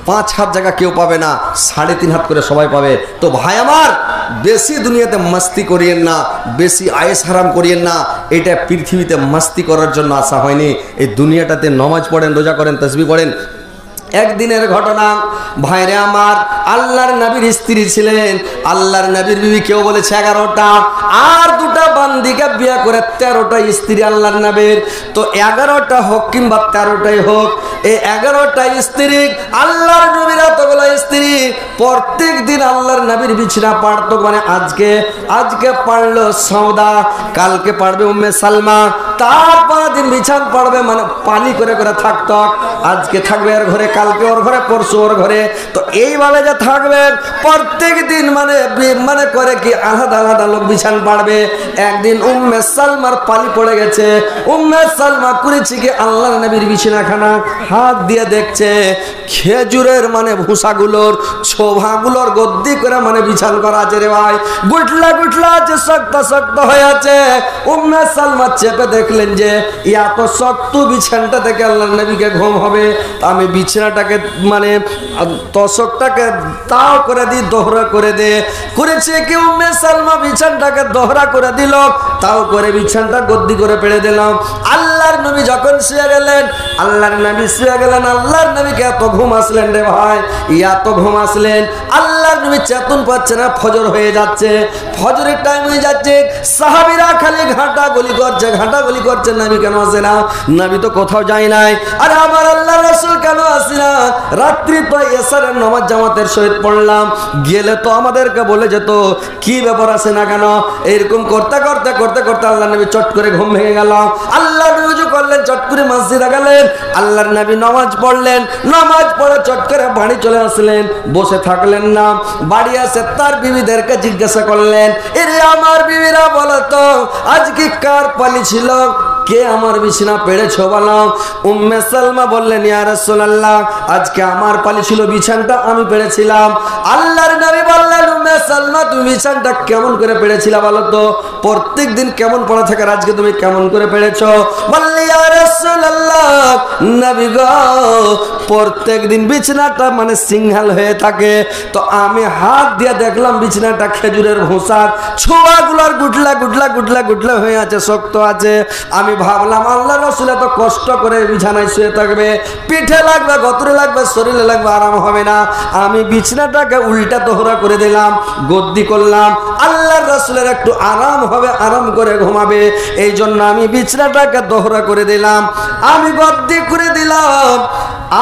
5 হাত জায়গা কেউ পাবে না, 3.5 হাত করে সবাই পাবে। তো ভাই আমার, বেশি দুনিয়াতে মাস্তি করিয়েন না, বেশি আয়েস হারাম করিয়েন না। এটা পৃথিবীতে মাস্তি করার জন্য আসা হয়নি। এই দুনিয়াটাতে নামাজ পড়েন, রোজা করেন, তাসবিহ পড়েন। একদিনের ঘটনা ভাইরে আমার, আল্লাহর নবীর স্ত্রী ছিলেন, আল্লাহর নবীর বিবি কেউ বলেছে 11টা, আর 2টা বান্দিকে বিয়ে করে 13টা স্ত্রী আল্লাহর নবীর। তো 11টা হোক কিংবা 13টাই হোক, এই 11টা স্ত্রী আল্লাহর নবীর, এতগুলো স্ত্রী প্রত্যেক দিন আল্লাহর নবীর বিছানা পাড়তো। মানে আজকে পারলো সৌদা, কালকে পারবে উম্মে সালমা, তারপর দিন বিছানা পাড়বে, মানে পানি করে করে থাকতো। আজকে থাকবে এর ঘরে, কালকে ওর ঘরে, পরশু ওর ঘরে। তো এইভাবে যে থাকবে প্রত্যেক দিন মানে করে কি আলাদা আলাদা লোক বিছানা পাড়বে। একদিন উম্মে সালমার পানি পড়ে গেছে, উম্মে সালমা করেছে কি আল্লাহর নবীর বিছানাখানা হাত দিয়ে দেখছে, খেজুরের মানে ভুসাগুলোর ছোভাগুলোর গদ্দি করে মানে বিছানা করা আছে রে ভাই, গুটলা গুটলা আছে, শক্ত শক্ত হয়ে আছে। উম্মে সালমা চেপে দেখলেন যে এত শক্ত বিছানাটা থেকে আল্লাহর নবীকে ঘুম হবে, আমি বিছানাটাকে মানে তশকটাকে তাও করে দিই, দোহরা করে দে। করেছে কি উম্মে সালমা বিছানাটাকে দোহরা করে দিল, তাও করে বিছানাটা গদ্দি করে পেড়ে দিলাম। আল্লাহর নবী যখন শুয়ে গেলেন, আল্লাহর নবী শুয়ে গেলেন, আল্লাহর নবীকে এত ঘুম আসলেন রে ভাই, এত ঘুম আসলেন, আল্লাহর নবী চেতন পাচ্ছে না, ফজর হয়ে যাচ্ছে, ফজরের টাইম হয়ে যাচ্ছে। সাহাবীরা খালি ঘাটাঘুলি করছে, নবী কেন আসে না, নবী তো কোথাও যায় নাই, আরে আমার আল্লাহর রাসূল কেন আসে না? রাত্রি তো এশারের নামাজ জামাতের সহিত পড়লাম, গেলে তো আমাদেরকে বলে যেত, কি ব্যাপার আছে না কেন? এরকম করতে করতে করতে করতে আল্লাহর নবী চট করে ঘুম ভেঙে গেল। আল্লাহর নবী ওযু করলেন, চট করে মসজিদে গেলেন, আল্লাহর নবী নামাজ পড়লেন, নামাজ পড়ে চট করে বাড়ি চলে আসলেন, বসে থাকলেন না, বাড়ি আসে তার বিবিদেরকে জিজ্ঞাসা করলেন, এরে আমার বিবিরা বলো তো আজকে কার পালি ছিল, কে আমার বিছানা পেড়েছো বলো। উম্মে সালমা বললেন, ইয়া রাসূলুল্লাহ আজকে আমার পালি ছিল, বিছানাটা আমি পেড়েছিলাম। আল্লাহর নবী বললেন, উম্মে সালমা তুমি বিছানাটা কেমন করে পেড়েছিলা বলো তো, প্রত্যেক দিন কেমন পড়া থাকে, আজকে তুমি কেমন করে পেড়েছো? বললে, ইয়া রাসূলুল্লাহ রাসূলুল্লাহ নবী গো প্রত্যেক দিন বিছানাটা মানে সিঙ্গাল হয়ে থাকে, তো আমি হাত দিয়ে দেখলাম বিছানাটা খেজুরের ভুসার ছোয়াগুলোর গুটলা গুটলা গুটলা গুটলা হয়ে আছে, শক্ত আছে। আমি ভাবলাম আল্লাহ রাসূল এত কষ্ট করে বিছানায় শুয়ে থাকবে, পিঠে লাগবে, গতরে লাগবে, শরীরে লাগবে, আরাম হবে না। আমি বিছানাটাকে উল্টা তোহরা করে দিলাম, গদ্দি করলাম, আল্লাহর রাসূলের একটু আরাম হবে, আরাম করে ঘুমাবে, এই জন্য আমি বিছানাটাকে দোহরা করে দিলাম, আমি গদ্দি করে দিলাম।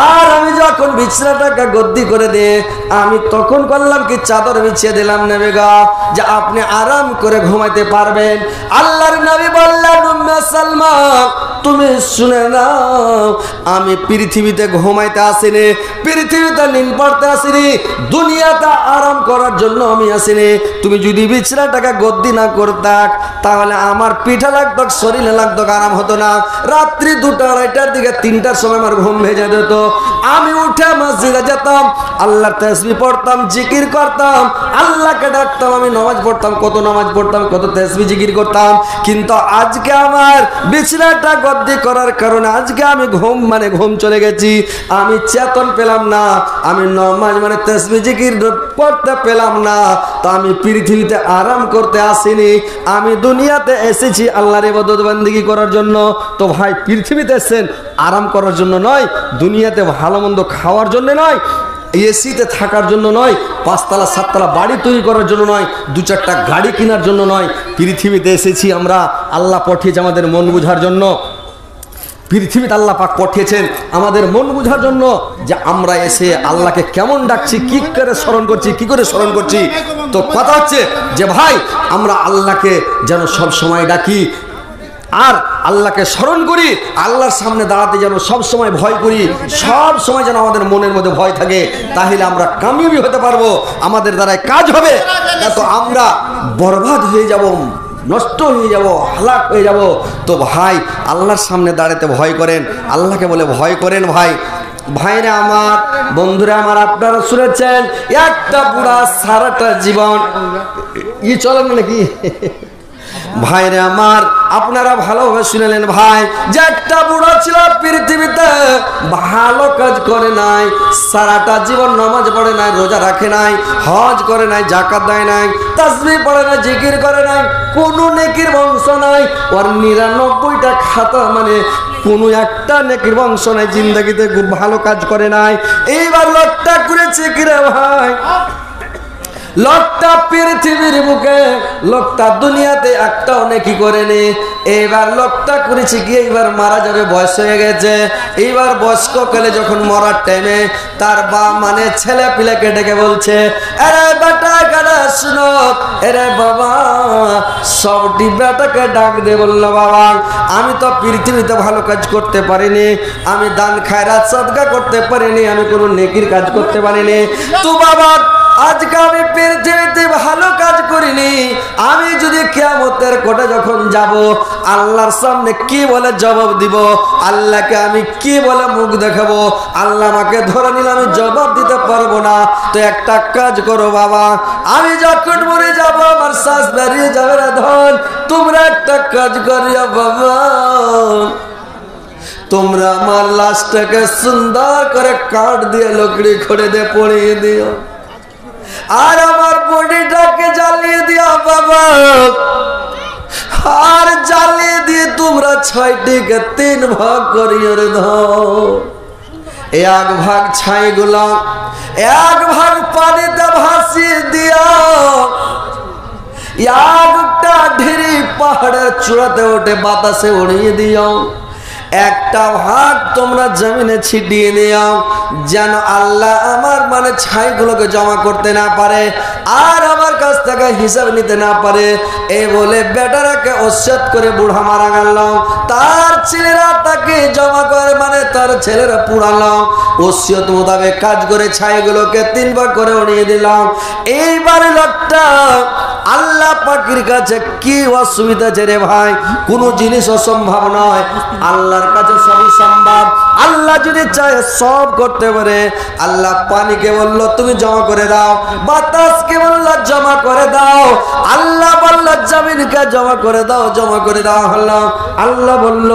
আর আমি যখন বিছানাটাকে গদ্দি করে দিয়ে আমি তখন করলাম কি চাদর বিছিয়ে দিলাম নবী গো যে আপনি আরাম করে ঘুমাইতে পারবেন। আল্লাহর নবী বললেন উম্মে সালমা তুমি শুনে নাও, আমি পৃথিবীতে ঘুমাইতে আসিনি, পৃথিবীতে নিন পড়তে আসিনি, দুনিয়াতে আরাম করার জন্য আমি আসিনি। তুমি যদি বিছানাটাকে গদ্দি না করতাক তাহলে আমার পিঠে লাগতো, শরীরে লাগতো, আরাম হতো না। রাত্রি 2টা 2:30টার দিকে 3টার সময় আমার ঘুম ভেজে যেত, আমি উঠে মসজিদে যেতাম, আল্লাহর তাসবিহ পড়তাম, জিকির করতাম, আল্লাহকে ডাকতাম, আমি নামাজ পড়তাম, কত নামাজ পড়তাম, কত তাসবিহ জিকির করতাম। কিন্তু আজকে আমার বিছানাটা গদ্দি করার কারণে আজকে আমি ঘুম চলে গেছি, আমি চেতন পেলাম না, আমি নামাজ মানে তাসবিহ জিকির পড়তে পেলাম না। তো আমি পৃথিবীতে আরাম করতে আসিনি, আমি দুনিয়াতে এসেছি আল্লাহর ইবাদত বান্দিগি করার জন্য। তো ভাই পৃথিবীতে এসেছেন আরাম করার জন্য নয়, দুনিয়াতে ভালো মন্দ খাওয়ার জন্য নয়, এসিতে থাকার জন্য নয়, 5তলা 7তলা বাড়ি তৈরি করার জন্য নয়, 2-4টা গাড়ি কেনার জন্য নয়। পৃথিবীতে এসেছি আমরা, আল্লাহ পাঠিয়েছে আমাদের মন বুঝার জন্য। পৃথিবীতে আল্লাহ পাক পাঠিয়েছেন আমাদের মন বুঝার জন্য, যে আমরা এসে আল্লাহকে কেমন ডাকছি, কি করে স্মরণ করছি, কি করে স্মরণ করছি। তো কথা হচ্ছে যে ভাই আমরা আল্লাহকে যেন সব সময় ডাকি আর আল্লাহকে স্মরণ করি, আল্লাহর সামনে দাঁড়াতে যেন সব সময় ভয় করি, সব সময় যেন আমাদের মনের মধ্যে ভয় থাকে, তাহলে আমরা কামিয়াবি হতে পারবো, আমাদের দ্বারাই কাজ হবে। তো আমরা বরবাদ হয়ে যাব, নষ্ট হয়ে যাব, হালাক হয়ে যাব। তো ভাই আল্লাহর সামনে দাঁড়াতে ভয় করেন, আল্লাহকে বলে ভয় করেন। ভাইরা আমার, বন্ধুরা আমার, আপনারা শুনেছেন একটা বুড়া সারাটা জীবন চলেন নাকি ভাইরে আমার, আপনারা ভালোভাবে শুনেলেন ভাই, যে একটা বুড়া ছিল পৃথিবীতে ভালো কাজ করে নাই, সারাটা জীবন নামাজ পড়ে নাই, রোজা রাখে নাই, হজ করে নাই, যাকাত দেয় নাই, তাসবিহ পড়ে নাই, জিকির করে নাই, কোনো নেকির বংশ নাই, ওর 99টা খাতা মানে কোনো একটা নেকির বংশ নাই, জিন্দগিতে ভালো কাজ করে নাই। এইবার লোকটা করেছে কিরে ভাই, লোকটা পৃথিবীর বুকে, লোকটা দুনিয়াতে একটাও নেকি করেনি। এইবার লোকটা করেছে কি, এইবার মারা যাবে, বয়স হয়ে গেছে। এইবার বয়স্ককালে যখন মরার টাইমে তার মানে ছেলে পিলেকে ডেকে বলছে, আরে বেটা গাড়া শুনো, আরে বাবা, সবটি বেটাকে ডাক দিয়ে বললো, বাবা আমি তো পৃথিবীতে ভালো কাজ করতে পারিনি, আমি দান খায়রাত সাদকা করতে পারিনি, আমি কোনো নেকির কাজ করতে পারিনি। তো বাবা আজকে আমি পৃথিবীতে ভালো কাজ করিনি, আমি যদি কিয়ামতের কোটে যখন যাব আল্লাহর সামনে কি বলে জবাব দিব, আল্লাহকে আমি কি বলে মুখ দেখাবো, আল্লাহ আমাকে ধরে নিলে আমি জবাব দিতে পারবো না। তো একটা কাজ করো বাবা, আমি যখন মরে যাব আমার শ্বাস বেরিয়ে যাবে রে ধন, তোমরা একটা কাজ করিয়া বাবা, তোমরা আমার লাশটাকে সুন্দর করে কাঠ দিয়ে লকড়ি খড়ে দিয়ে পড়িয়ে দিও, আর আমার বডিটাকে জ্বালিয়ে দিও বাবা, আর জ্বালিয়ে দিয়ে তোমরা 6টিকে 3 ভাগ করিয়ে দাও। 1 ভাগ ছাইগুলো, 1 ভাগ পানিতে ভাসিয়ে দিও, একটা ঢিরি পাহাড়ের চূড়াতে উঠে বাতাসে উড়িয়ে দিও, একটা ভাগ তোমরা জমিনে ছিটিয়ে দিও, যেন আল্লাহ আমার মানে ছাইগুলোকে জমা করতে না পারে, আর আমার কাছ থেকে হিসাব নিতে না পারে। এই বলে বেটারাকে ওসিয়ত করে বুড়া মারা গেল, তার ছেলেরা তাকে জমা করে মানে তার ছেলেরা পুড়ালো, ওসিয়ত মোতাবেক কাজ করে ছাইগুলোকে 3 ভাগ করে উড়িয়ে দিলাম। এইবার লোকটা আল্লাহ পাকের কাছে কি অসুবিধা আছে রে ভাই, কোনো জিনিস অসম্ভব নয়, আল্লাহর কাছে সবই সম্ভব। আল্লাহ যদি চায় সব করতে পারে। আল্লাহ পানিকে বলল তুমি জমা করে দাও, বাতাসকে বলল জমা করে দাও, আল্লাহ বলল জমিনকে জমা করে দাও, জমা করে দেওয়া হলো। আল্লাহ বলল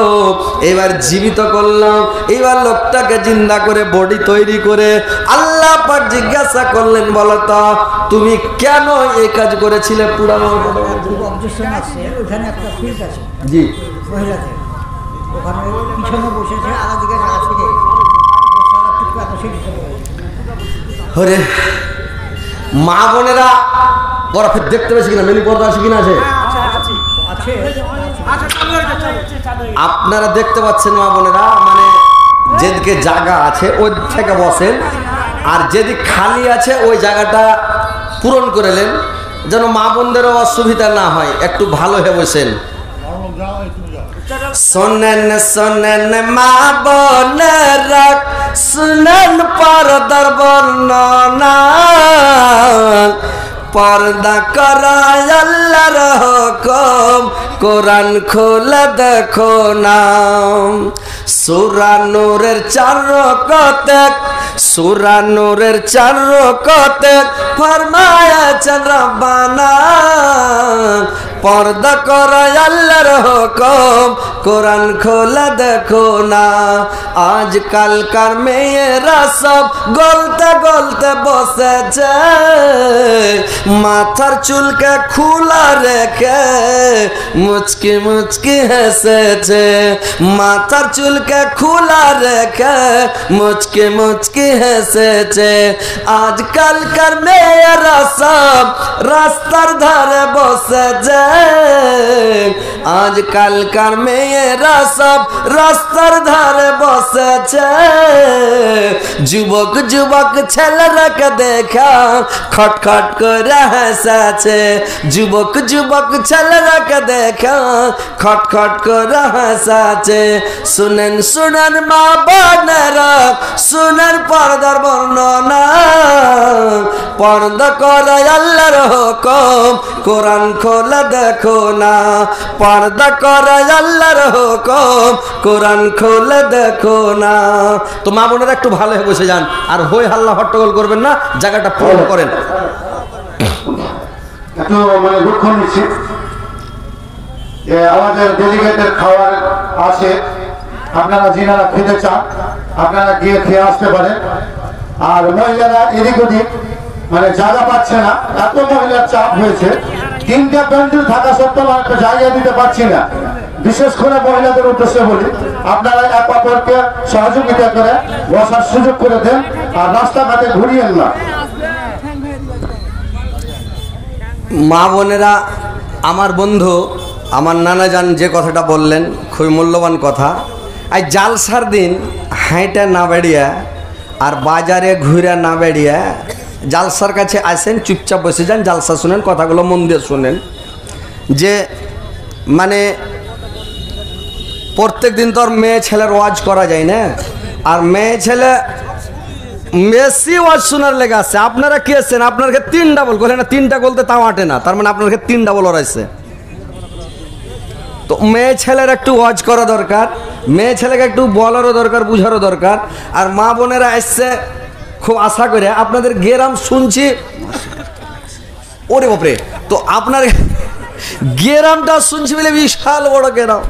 এবার জীবিত করলাম, এবার লোকটাকে জিন্দা করে বডি তৈরি করে আল্লাহ পাক জিজ্ঞাসা করলেন বলো তো তুমি কেন এই কাজ করেছিলে? পুরানো জি হরে মা বোনেরা ওরা ফির দেখতে পেয়েছে কিনা, মেনু পর্দা আছে কিনা? আছে, আপনারা দেখতে পাচ্ছেন মা বোনেরা, মানে যেদিকে জায়গা আছে ওই থেকে বসেন, আর যেদিকে খালি আছে ওই জায়গাটা পূরণ করে নেন, যেন মা বোনদেরও অসুবিধা না হয়। একটু ভালো হয়ে বসেন। শোনেন শোনেন মা বোনেরা, শুনেন পর্দার বর্ণনা, পর্দা করা আল্লাহর হুকুম, কোরআন খুলে দেখো না। সূরা নূরের 4 রকাতে, সূরা নূরের 4 রকাতে ফরমায়াছেন রব্বানা, পর্দা করা আল্লাহর হুকুম, কোরআন খুলে দেখো না। আজকালকার মেয়েরা সব গলতে গলতে বসেছে, মাথার চুলকে খোলা রেখে মুচকি মুচকি হেসেছে, মাথার চুলকে খোলা রেখে মুচকি মুচকি হেসেছে। আজকালকার মেয়েরা সব রাস্তার ধারে বসেছে, আজকালকার মেয়েরা সব রাস্তার ধারে বসেছে। যুবক যুবক ছেলেরাকে দেখা খটখট করে হেসেছে, যুবক যুবক ছেলেরাকে দেখা খটখট করে হেসেছে। শুনেন শুনেন মা বোনেরা, শুনেন পর্দার বর্ণনা, পর্দা করে আল্লাহর হুকুম, কোরআন খোলা দেখো না, পর্দা করে আল্লাহর হুকুম, কোরআন খোলা দেখো না। তো মা বোনেরা একটু ভালো হয়ে বসে যান, আর হই হাল্লা হট্টগোল করবেন না, জায়গাটা পূরণ করেন। একটু মানে দুঃখ নিচ্ছি যে আমাদের ডেলিগেটের খাবার আছে, আপনারা যিনারা খেতে চান আপনারা গিয়ে খেয়ে আসতে পারেন। আর মহিলারা এদিক ওদিক মানে জায়গা পাচ্ছে না, এত মহিলার চাপ হয়েছে, 3টা প্যান্ডেল থাকা সত্ত্বেও একটা জায়গা দিতে পারছি না। বিশেষ করে মহিলাদের উদ্দেশ্যে বলি, আপনারা এক অপরকে সহযোগিতা করে বসার সুযোগ করে দেন, আর রাস্তাঘাটে ঘুরিয়েন না। মা বোনেরা, আমার বন্ধু আমার নানা যান যে কথাটা বললেন খুবই মূল্যবান কথা। আজ জালসার দিন হাঁটা না বেড়িয়া আর বাজারে ঘুরে না বেড়িয়া জালসার কাছে আসেন, চুপচাপ বসে যান, জালসা শুনেন, কথাগুলো মন দিয়ে শুনেন। যে মানে প্রত্যেক দিন তো আর মেয়ে ছেলের ওয়াজ করা যায় না, আর মেয়ে ছেলে বেশি ওয়াজ শোনার লেগে আসছে। আপনারা কি আছেন, আপনাকে 3 ডাবল বলে না, 3টা বলতে তাও আটে না, তার মানে আপনাকে 3 ডাবল ওরাইছে। তো মেয়ে ছেলের একটু ওয়াজ করা দরকার, মেয়ে ছেলেকে একটু বলারও দরকার, বুঝারও দরকার। আর মা বোনেরা আসছে খুব আশা করে আপনাদের গেরাম শুনছি, ওরে বাপরে। তো আপনার গেরামটা শুনছি বলে বিশাল বড় গেরাম।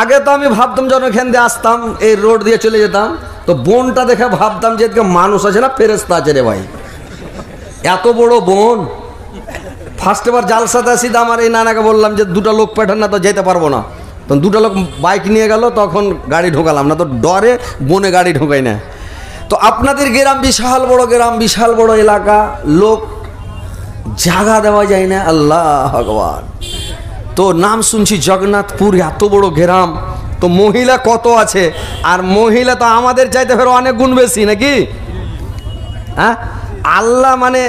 আগে তো আমি ভাবতাম যখন এখান দিয়ে আসতাম এই রোড দিয়ে চলে যেতাম, তো বনটা দেখে ভাবতাম যে এদিকে মানুষ আছে না ফেরেশতা আছে রে ভাই, এত বড় বন। ফার্স্ট এবার জালসাতে আসি, আমার এই নানাকে বললাম যে 2টা লোক পাঠান না তো যেতে পারবো না। তখন 2টা লোক বাইক নিয়ে গেল, তখন গাড়ি ঢোকালাম না, তো ডরে বনে গাড়ি ঢোকাই না। তো আপনাদের গ্রাম বিশাল বড় গ্রাম, বিশাল বড় এলাকা, লোক জায়গা দেওয়া যায় না, আল্লাহ ভগবান। তো নাম শুনছি জগন্নাথপুর, এত বড় গ্রাম। তো মহিলা কত আছে, আর মহিলা তো আমাদের চাইতে ফের অনেক গুণ বেশি নাকি? হ্যাঁ, আল্লাহ মানে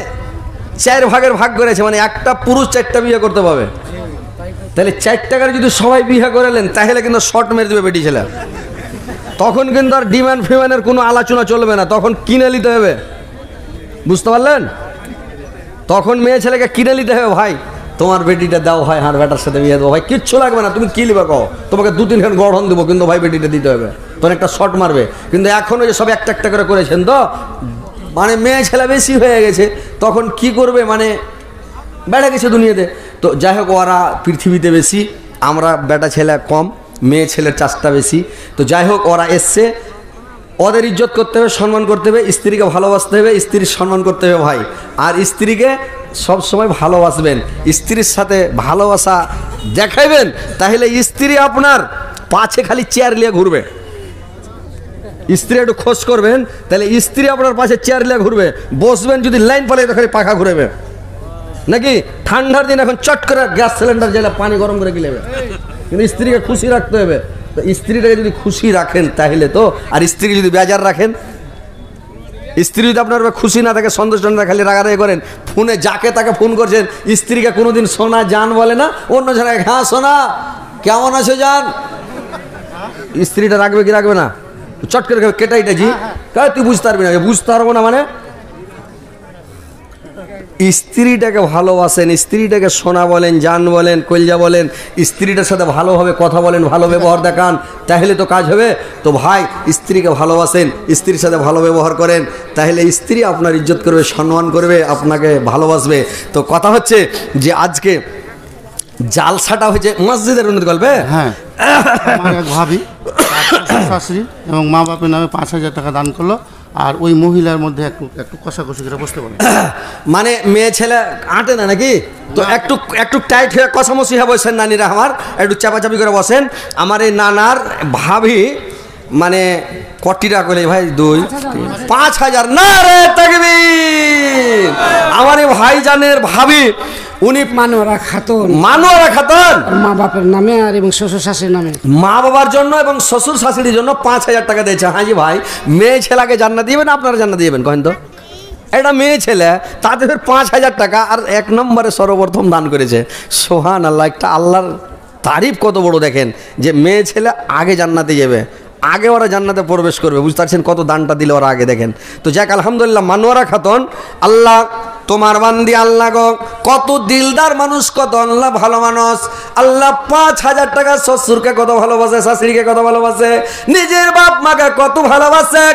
4 ভাগের ভাগ করেছে, মানে একটা পুরুষ 4টা বিয়ে করতে পারবে। তাহলে 4 টাকার যদি সবাই বিয়ে করেলেন তাহলে কিন্তু শর্ট মেরে দেবে বেটি ছেলে। তখন কিন্তু আর ডিমান্ড ফিমান্ডের কোনো আলোচনা চলবে না, তখন কিনে নিতে হবে, বুঝতে পারলেন? তখন মেয়ে ছেলেকে কিনে নিতে হবে, ভাই তোমার বেটিটা দাও, ভাই হার বেটার সাথে বিয়ে দেবো, ভাই কিচ্ছু লাগবে না, তুমি কি লিবা কও, তোমাকে 2-3 খান গড়ন দেবো, কিন্তু ভাই বেটিটা দিতে হবে। তখন একটা শট মারবে। কিন্তু এখনও যে সব একটা একটা করে করেছেন তো মানে মেয়ে ছেলে বেশি হয়ে গেছে, তখন কি করবে মানে বেড়ে গেছে দুনিয়াতে। তো যাই হোক, ওরা পৃথিবীতে বেশি, আমরা বেটা ছেলে কম, মেয়ে ছেলের চাষটা বেশি। তো যাই হোক, ওরা এসছে, ওদের ইজ্জত করতে হবে, সম্মান করতে হবে, স্ত্রীকে ভালোবাসতে হবে, স্ত্রীর সম্মান করতে হবে ভাই। আর স্ত্রীকে সব সময় ভালোবাসবেন, স্ত্রীর সাথে ভালোবাসা দেখাইবেন, তাহলে স্ত্রী আপনার পাছে খালি চেয়ার নিয়ে ঘুরবে। স্ত্রী একটু খোঁজ করবেন, তাহলে স্ত্রী আপনার পাশে চেয়ার নিয়ে ঘুরবে। বসবেন যদি লাইন পালে তো খালি পাখা ঘুরবে নাকি। ঠান্ডার দিন এখন চট করে গ্যাস সিলিন্ডার জ্বালা পানি গরম করে গিলেবে, কিন্তু স্ত্রীকে খুশি রাখতে হবে। তো স্ত্রীটাকে যদি খুশি রাখেন তাহলে তো, আর স্ত্রীকে যদি বেজার রাখেন, স্ত্রী যদি আপনার খুশি না থাকে, সন্তোষ না খালি রাগারাগি করেন, ফোনে যাকে তাকে ফোন করছেন, স্ত্রীকে কোনোদিন সোনা জান বলে না, অন্য জায়গায় হ্যাঁ সোনা কেমন আছে জান, স্ত্রীটা রাখবে কি রাখবে না? চট করে কেটাইটা জি তুই বুঝতে পারবি না, বুঝতে পারবো না মানে। স্ত্রীটাকে ভালোবাসেন, স্ত্রীটাকে সোনা বলেন, জান বলেন, কলজা বলেন, স্ত্রীটার সাথে ভালোভাবে কথা বলেন, ভালো ব্যবহার দেখান, তাহলে তো কাজ হবে। তো ভাই, স্ত্রীকে ভালোবাসেন, স্ত্রীর সাথে ভালো ব্যবহার করেন, তাহলে স্ত্রী আপনার ইজ্জত করবে, সম্মান করবে, আপনাকে ভালোবাসবে। তো কথা হচ্ছে যে আজকে জালসাটা হয়েছে মসজিদের উন্নতি গল্পে। হ্যাঁ, আমার এক ভাবি শাশুড়ি এবং মা বাপের নামে 5,000 টাকা দান করলো, আর ওই মহিলার মধ্যে একটু একটু কষাকষি করে বসতে পারে। মানে মেয়ে ছেলে আঁটে না নাকি, তো একটু একটু টাইট হয়ে কষামসি হয়ে বসেন নানিরা, আমার একটু চাপাচাপি করে বসেন। আমার এই নানার ভাবি মানে কটি টাকা করে ভাই, 5,000 না রে তাকবীর। আমার এই ভাইজানের ভাবি উনি মানোয়ারা খাতুন, মানোয়ারা খাতুন মা বাপের নামে আর এবং শ্বশুর শাশুড়ির নামে, মা বাবার জন্য এবং শ্বশুর শাশুড়ির জন্য 5,000 টাকা দিয়েছে। হ্যাঁ জি ভাই, মেয়ে ছেলেকে জান্নাত দিবেন, আপনারা জান্নাত দিবেন কহেন তো? এটা মেয়ে ছেলে, তাতে ফের 5,000 টাকা আর 1 নম্বরে সর্বপ্রথম দান করেছে। সোহান আল্লাহ, একটা আল্লাহর তারিফ কত বড় দেখেন, যে মেয়ে ছেলে আগে জান্নাতে যাবে, আগে ওরা জান্নাতে প্রবেশ করবে। বুঝতে পারছেন কত দানটা দিলে ওরা আগে, দেখেন। তো যাক আলহামদুলিল্লাহ, মানোয়ারা খাতুন, আল্লাহ তোমার বান্দি, আল্লাহ গো কত দিলদার মানুষ, কত আল্লাহ ভালো মানুষ। আল্লাহ 5,000 টাকা, শ্বশুরকে কত ভালোবাসে, শাশুড়িকে কত ভালোবাসে, নিজের বাপ মাকে কত ভালোবাসে।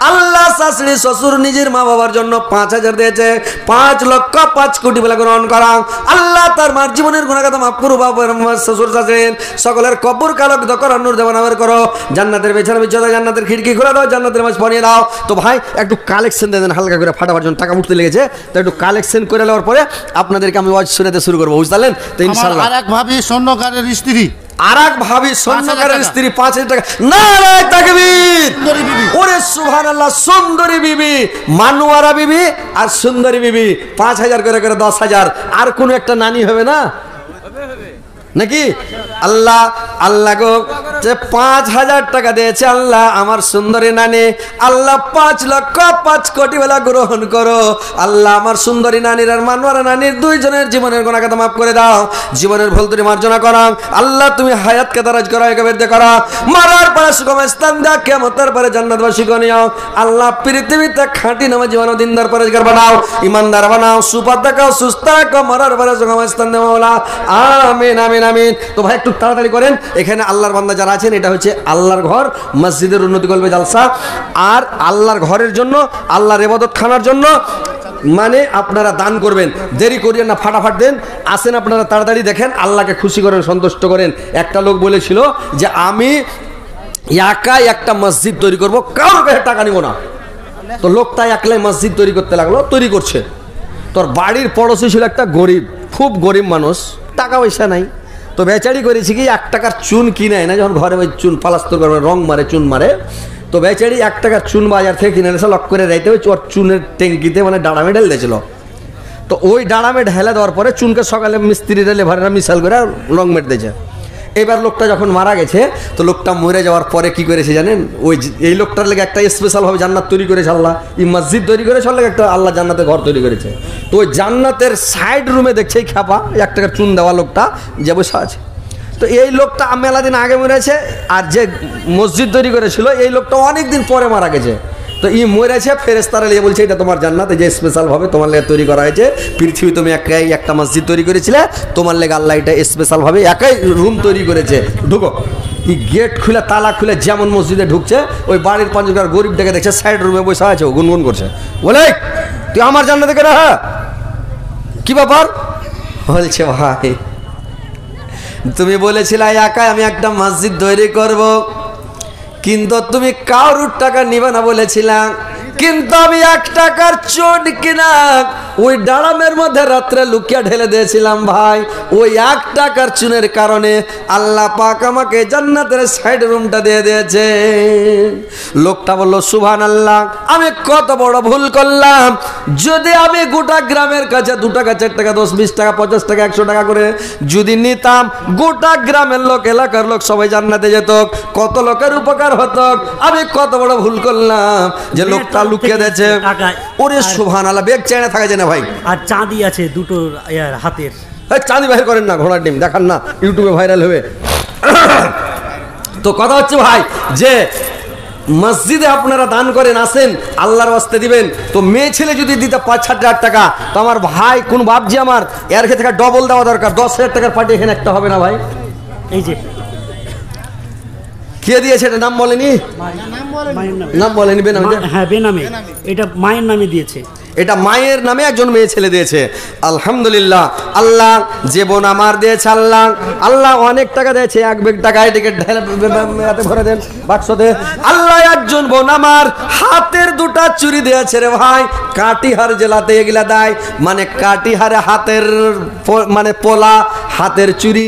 আল্লাহ শাশুড়ি শ্বশুর নিজের মা বাবার জন্য 5,000 দিয়েছে। 5,05,00,000 কোটি বলে গ্রহণ করা। আল্লাহ তার মার জীবনের গুনাহগাতা মাফ করো, বাবার শ্বশুর শাশুড়ির সকলের কবর কালক দকর নূর দেওয়ানার করো, জান্নাতের বিছানা বিছানা, জান্নাতের খিড়কি খুলে দাও, জান্নাতের মাঝ পরিয়ে দাও। তো ভাই একটু কালেকশন দেন হালকা করে, ফাটাবার জন্য টাকা উঠতে লেগেছে, তো একটু কালেকশন করে নেওয়ার পরে আপনাদেরকে আমি ওয়াজ শোনাতে শুরু করবো, বুঝলেন তো ইনশাআল্লাহ। আর এক ভাবি স্বর্ণকারের স্ত্রী, আর এক ভাবি স্বর্ণকারের স্ত্রী, 5,000 টাকা। নারে তাকবীর, ওরে সুবহানাল্লাহ। সুন্দরী বিবি, মানোয়ারা বিবি আর সুন্দরী বিবি, 5,000 করে করে 10,000। আর কোন একটা নানি হবে না নাকি? আল্লাহ আল্লাহ গো, যে 5,000 টাকা দিয়েছে আল্লাহ আমার সুন্দরী নানি, আল্লাহ 5,05,00,000 বেলা গ্রহণ করো। আল্লাহ আমার সুন্দরী নানির আর মানোয়ারা নানির দুইজনের জীবনের গুনাহগাতা মাফ করে দাও, জীবনের ভুল ত্রুটি মার্জনা করো। আল্লাহ তুমি হায়াতকে দারাজ করো, একেবারে করো, মারার পরে সুগম স্থান দাও, কিয়ামতের পরে জান্নাতবাসী করে নিও। আল্লাহ পৃথিবীতে খাঁটি নামাজি বানাও, দিনদার পরেজগার বানাও, ইমানদার বানাও, সুপথ দেখাও, সুস্থ রাখো, মারার পরে সুগম স্থান দেও মাওলা। আমিন আমিন আমিন। তো ভাই একটু তাড়াতাড়ি করেন, এখানে আল্লাহর বান্দা যারা আছেন, এটা হচ্ছে আল্লাহর ঘর, মসজিদের উন্নতি করবে জালসা। আর আল্লাহর ঘরের জন্য, আল্লাহর ইবাদত খানার জন্য মানে আপনারা দান করবেন, দেরি করিয়েন না, ফাটাফাট দেন। আসেন আপনারা তাড়াতাড়ি, দেখেন আল্লাহকে খুশি করেন, সন্তুষ্ট করেন। একটা লোক বলেছিল যে আমি একাই একটা মসজিদ তৈরি করব, কারোর কাছে টাকা নিব না। তো লোকটা একলাই মসজিদ তৈরি করতে লাগলো, তৈরি করছে। তোর বাড়ির পড়োশি ছিল একটা গরিব, খুব গরিব মানুষ, টাকা পয়সা নাই। তো বেচারি করেছি কি, 1 টাকার চুন কিনে না, যখন ঘরে ওই চুন পালাস্তর করবে, রং মারে, চুন মারে, তো বেচারি 1 টাকার চুন বাজার থেকে কিনে এনেছে, লক করে রাইতে ওই চুনের ট্যাঙ্কিতে মানে ডাড়ামে ঢেলে দিয়েছিল। তো ওই ডাড়ামে ঢেলে দেওয়ার পরে চুনকে সকালে মিস্ত্রিরা লেভারেরা মিশাল করে রং মেরে দিয়েছে। এবার লোকটা যখন মারা গেছে, তো লোকটা মরে যাওয়ার পরে কি করেছে জানেন, ওই এই লোকটার লেগে একটা স্পেশালভাবে জান্নাত তৈরি করেছে আল্লাহ, এই মসজিদ তৈরি করেছে, ওর লেগে একটা আল্লাহ জান্নাতের ঘর তৈরি করেছে। তো ওই জান্নাতের সাইড রুমে দেখছে এই খ্যাপা 1 টাকার চুন দেওয়া লোকটা যে বসে আছে। তো এই লোকটা মেলা দিন আগে মরেছে, আর যে মসজিদ তৈরি করেছিল এই লোকটা অনেক দিন পরে মারা গেছে। তো ই মরেছে, ফেরেশতারা নিয়ে বলছে এটা তোমার জান্নাত, যে স্পেশালভাবে তোমার লেগে তৈরি করা হয়েছে। পৃথিবী তুমি একাই একটা মসজিদ তৈরি করেছিলে, তোমার লেগে আল্লাহ এটা স্পেশালভাবে একাই রুম তৈরি করেছে, ঢুকো। এই গেট খুলে তালা খুলে যেমন মসজিদে ঢুকছে ওই বাড়ির পঞ্চকার গরিবটাকে দেখছে সাইড রুমে বসে আছে, ও গুনগুন করছে, বলে তুই আমার জান্নাতে কেন? হ্যাঁ কি ব্যাপার? বলছে ভাই তুমি বলেছিলে একাই আমি একটা মসজিদ তৈরি করব, কিন্তু তুমি কারুর টাকা নিবে না বলেছিলাম, কিন্তু আমি 1 টাকার চোট কিনা ওই ডাড়ামের মধ্যে রাত্রে লুকিয়ে ঢেলে দিয়েছিলাম ভাই। ওই 1 টাকার চুনের কারণে আল্লাহ পাক আমাকে জান্নাতের সাইড রুমটা দিয়ে দিয়েছে। লোকটা বলল সুবহানাল্লাহ, আমি কত বড় ভুল করলাম। যদি আমি গোটা গ্রামের কাছে 2 টাকা 4 টাকা 10 20 টাকা 50 টাকা 100 টাকা করে যদি নিতাম, গোটা গ্রামের লোক এলাকার লোক সবাই জান্নাতে যেত, কত লোকের উপকার হতো। আমি কত বড় ভুল করলাম যে লোকটা লুকিয়ে দিয়েছে। ওরে সুবহানাল্লাহ, বেগ চেনে থাকা যায় না ভাই। আর চাঁদি আছে দুটো হাতের। চাঁদি বাইর করেন না, ঘোড়ার ডিম দেখান না, ইউটিউবে ভাইরাল হবে। তো কথা হচ্ছে ভাই যে মসজিদে আপনারা দান করেন, আসেন আল্লাহর ওয়াস্তে দিবেন। তো মেয়ে ছেলে যদি দিতে 5-6 টাকা, তো আমার ভাই কোন ভাবছি আমার এর থেকে ডবল দেওয়া দরকার। 10,000 টাকার পার্টি এখানে একটা হবে না ভাই? এই যে কে দিয়েছে এটা নাম বলেনি? নাম বলেনি, বেনামে? হ্যাঁ বেনামে, এটা মায়ের নামে দিয়েছে। এটা মায়ের নামে একজন মেয়ে ছেলে দিয়েছে। আলহামদুলিল্লাহ, আল্লাহ যে বোন আমার দিয়েছে, আল্লাহ আল্লাহ অনেক টাকা দিয়েছে, 1 ব্যাগ টাকা টিকিট ভরে দেন বাক্সতে। আল্লাহ একজন বোন আমার হাতের 2টা চুরি দিয়েছে রে ভাই, কাটিহার জেলাতে এগুলা দেয়, মানে কাটিহারে হাতের মানে পোলা হাতের চুরি।